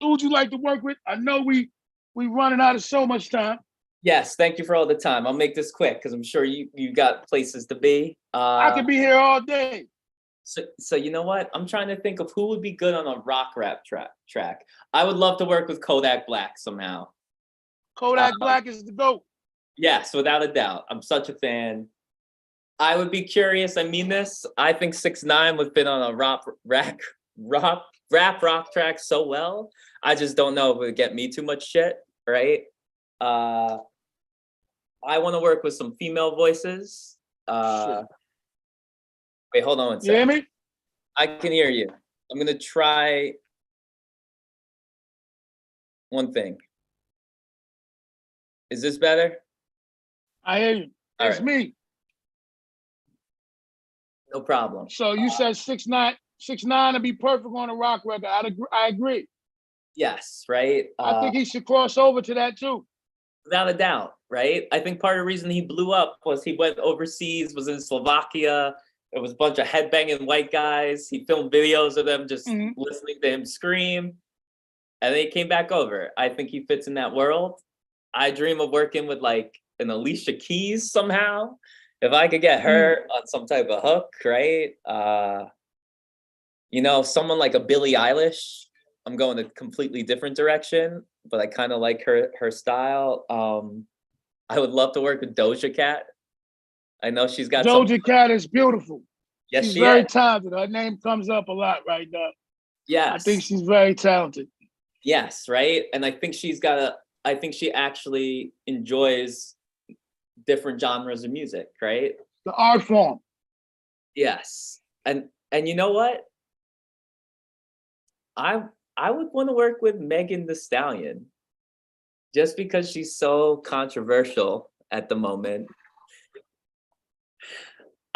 Who would you like to work with? I know we running out of so much time. Yes, thank you for all the time. I'll make this quick because I'm sure you got places to be. I could be here all day. So you know what? I'm trying to think of who would be good on a rock rap track. I would love to work with Kodak Black somehow. Kodak Black is the GOAT. Yes, without a doubt. I'm such a fan. I would be curious. I mean this. I think 6ix9ine would fit on a rap rock track so well. I just don't know if it would get me too much shit, right? I want to work with some female voices. Wait, hold on one second. You hear me? I can hear you. I'm gonna try one thing. Is this better? I hear you. It's me. No problem. So you said 6ix9ine would be perfect on a rock record. I agree. Yes, right? I think he should cross over to that too. Without a doubt, right? I think part of the reason he blew up was he went overseas, was in Slovakia. There was a bunch of headbanging white guys. He filmed videos of them just listening to him scream. And then he came back over. I think he fits in that world. I dream of working with like an Alicia Keys somehow. If I could get her on some type of hook, right? You know, someone like a Billie Eilish. I'm going a completely different direction, but I kind of like her style. I would love to work with Doja Cat. I know she's got Doja Cat is beautiful. Yes, she's very talented. Her name comes up a lot right now. Yes. I think she's very talented. Yes, right? And I think I think she actually enjoys different genres of music, right? The art form. Yes. And you know what? I would want to work with Megan Thee Stallion just because she's so controversial at the moment.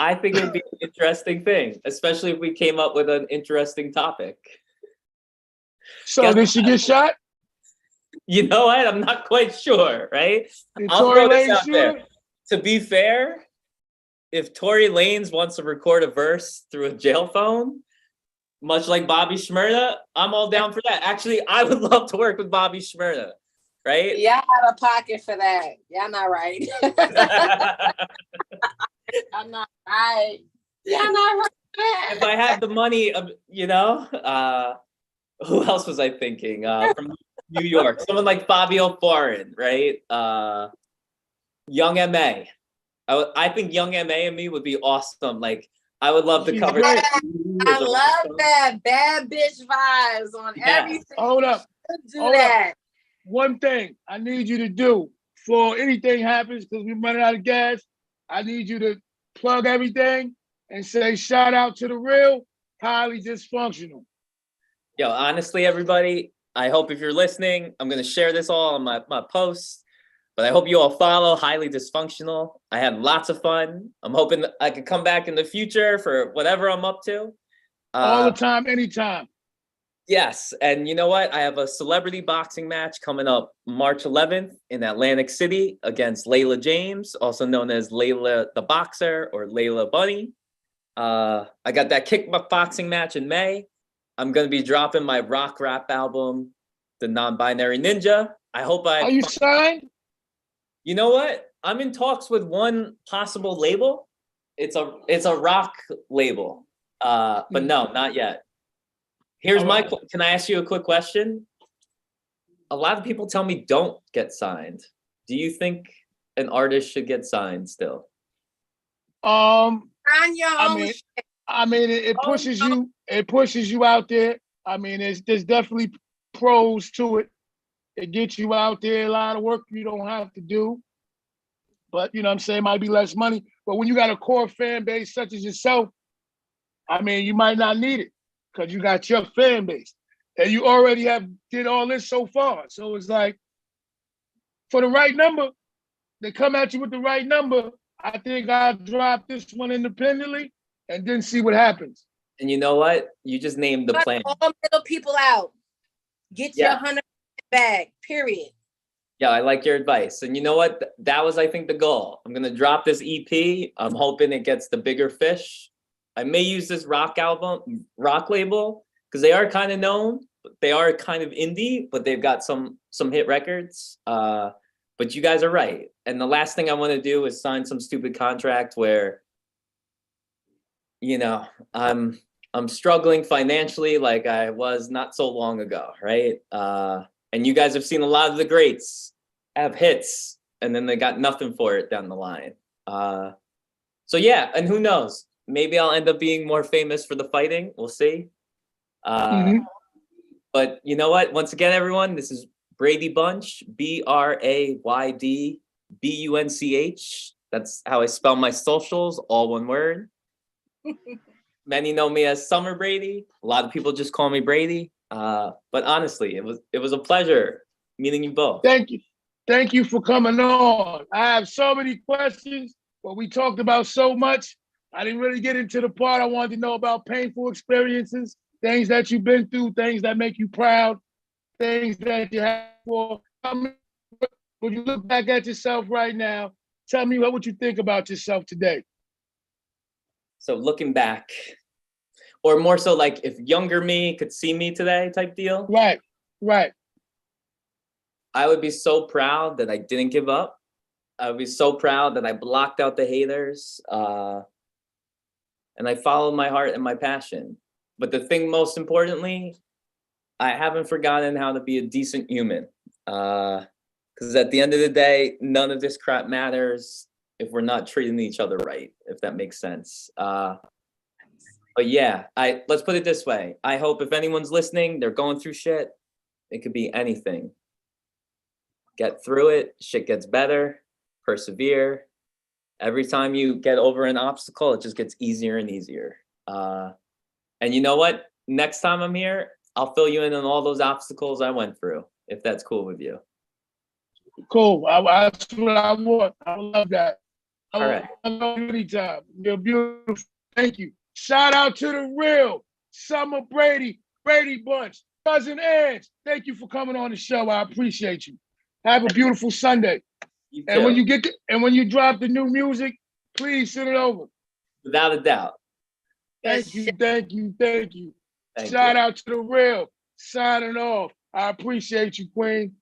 I think it would be an interesting thing, especially if we came up with an interesting topic. So did she get shot? You know what? I'm not quite sure, right? I'll Tory throw this Lanez out there. shooter? To be fair, if Tory Lanez wants to record a verse through a jail phone, much like Bobby Shmurda, I'm all down for that. Actually, I would love to work with Bobby Shmurda, right? Yeah, I have a pocket for that. Y'all not right. I'm not right. Y'all not right. If I had the money, you know, who else was I thinking? From New York, someone like Fabio Foreign, right? Young M.A. I think Young M.A. and me would be awesome. Like, I would love to She's cover. great. I love that. Bad bitch vibes on everything. Hold up. Do that. One thing I need you to do before anything happens, because we're running out of gas, I need you to plug everything and say shout out to the real Highly Dysfunctional. Yo, honestly, everybody, I hope if you're listening, I'm going to share this all on my posts, but I hope you all follow Highly Dysfunctional. I had lots of fun. I'm hoping I could come back in the future for whatever I'm up to. All the time, anytime. Yes, and you know what? I have a celebrity boxing match coming up March 11th in Atlantic City against Lalyah James, also known as Lalyah the Boxer or Layla Bunny. I got that kickboxing match in May. I'm going to be dropping my rock rap album, The Non-Binary Ninja. I hope Are you signed? You know what? I'm in talks with one possible label. It's a rock label. But no, not yet. Here's can I ask you a quick question? A lot of people tell me don't get signed. Do you think an artist should get signed still? I mean, it pushes you. It pushes you out there. I mean, there's definitely pros to it. It gets you out there. A lot of work you don't have to do. But you know what I'm saying, might be less money. But when you got a core fan base such as yourself, I mean, you might not need it because you got your fan base. And you already did all this so far. So it's like, for the right number, they come at you with the right number. I think I'll drop this one independently and then see what happens. And you know what? You just named the plan. All middle people out. Get your 100 bag, period. Yeah, I like your advice. And you know what? That was, I think, the goal. I'm going to drop this EP. I'm hoping it gets the bigger fish. I may use this rock label, because they are kind of known. They are kind of indie, but they've got some hit records. But you guys are right. And the last thing I want to do is sign some stupid contract where, you know, I'm struggling financially like I was not so long ago, right? And you guys have seen a lot of the greats have hits, and then they got nothing for it down the line. So yeah, and who knows? Maybe I'll end up being more famous for the fighting. We'll see. But you know what? Once again, everyone, this is Brady Bunch, BraydBunch. That's how I spell my socials, all one word. Many know me as Summer Brady. A lot of people just call me Brady. But honestly, it was a pleasure meeting you both. Thank you. Thank you for coming on. I have so many questions, but we talked about so much. I didn't really get into the part I wanted to know about painful experiences, things that you've been through, things that make you proud, things that you have for. When you look back at yourself right now, tell me what would you think about yourself today? So looking back, or more so like if younger me could see me today type deal. Right. I would be so proud that I didn't give up. I would be so proud that I blocked out the haters. And I followed my heart and my passion. But the thing most importantly, I haven't forgotten how to be a decent human. Because at the end of the day, none of this crap matters if we're not treating each other right, if that makes sense. But yeah, let's put it this way. I hope if anyone's listening, they're going through shit. It could be anything. Get through it. Shit gets better. Persevere. Every time you get over an obstacle, it just gets easier and easier. And you know what? Next time I'm here, I'll fill you in on all those obstacles I went through, if that's cool with you. Cool. That's what I want. I love that. All right. I love you anytime. You're beautiful. Thank you. Shout out to the real Summer Brady Bunch. Cousin Edge, thank you for coming on the show. I appreciate you. Have a beautiful Sunday. And when you drop the new music, please send it over. Without a doubt. Thank you. Thank Shout you. out to the real. Signing off. I appreciate you, Queen.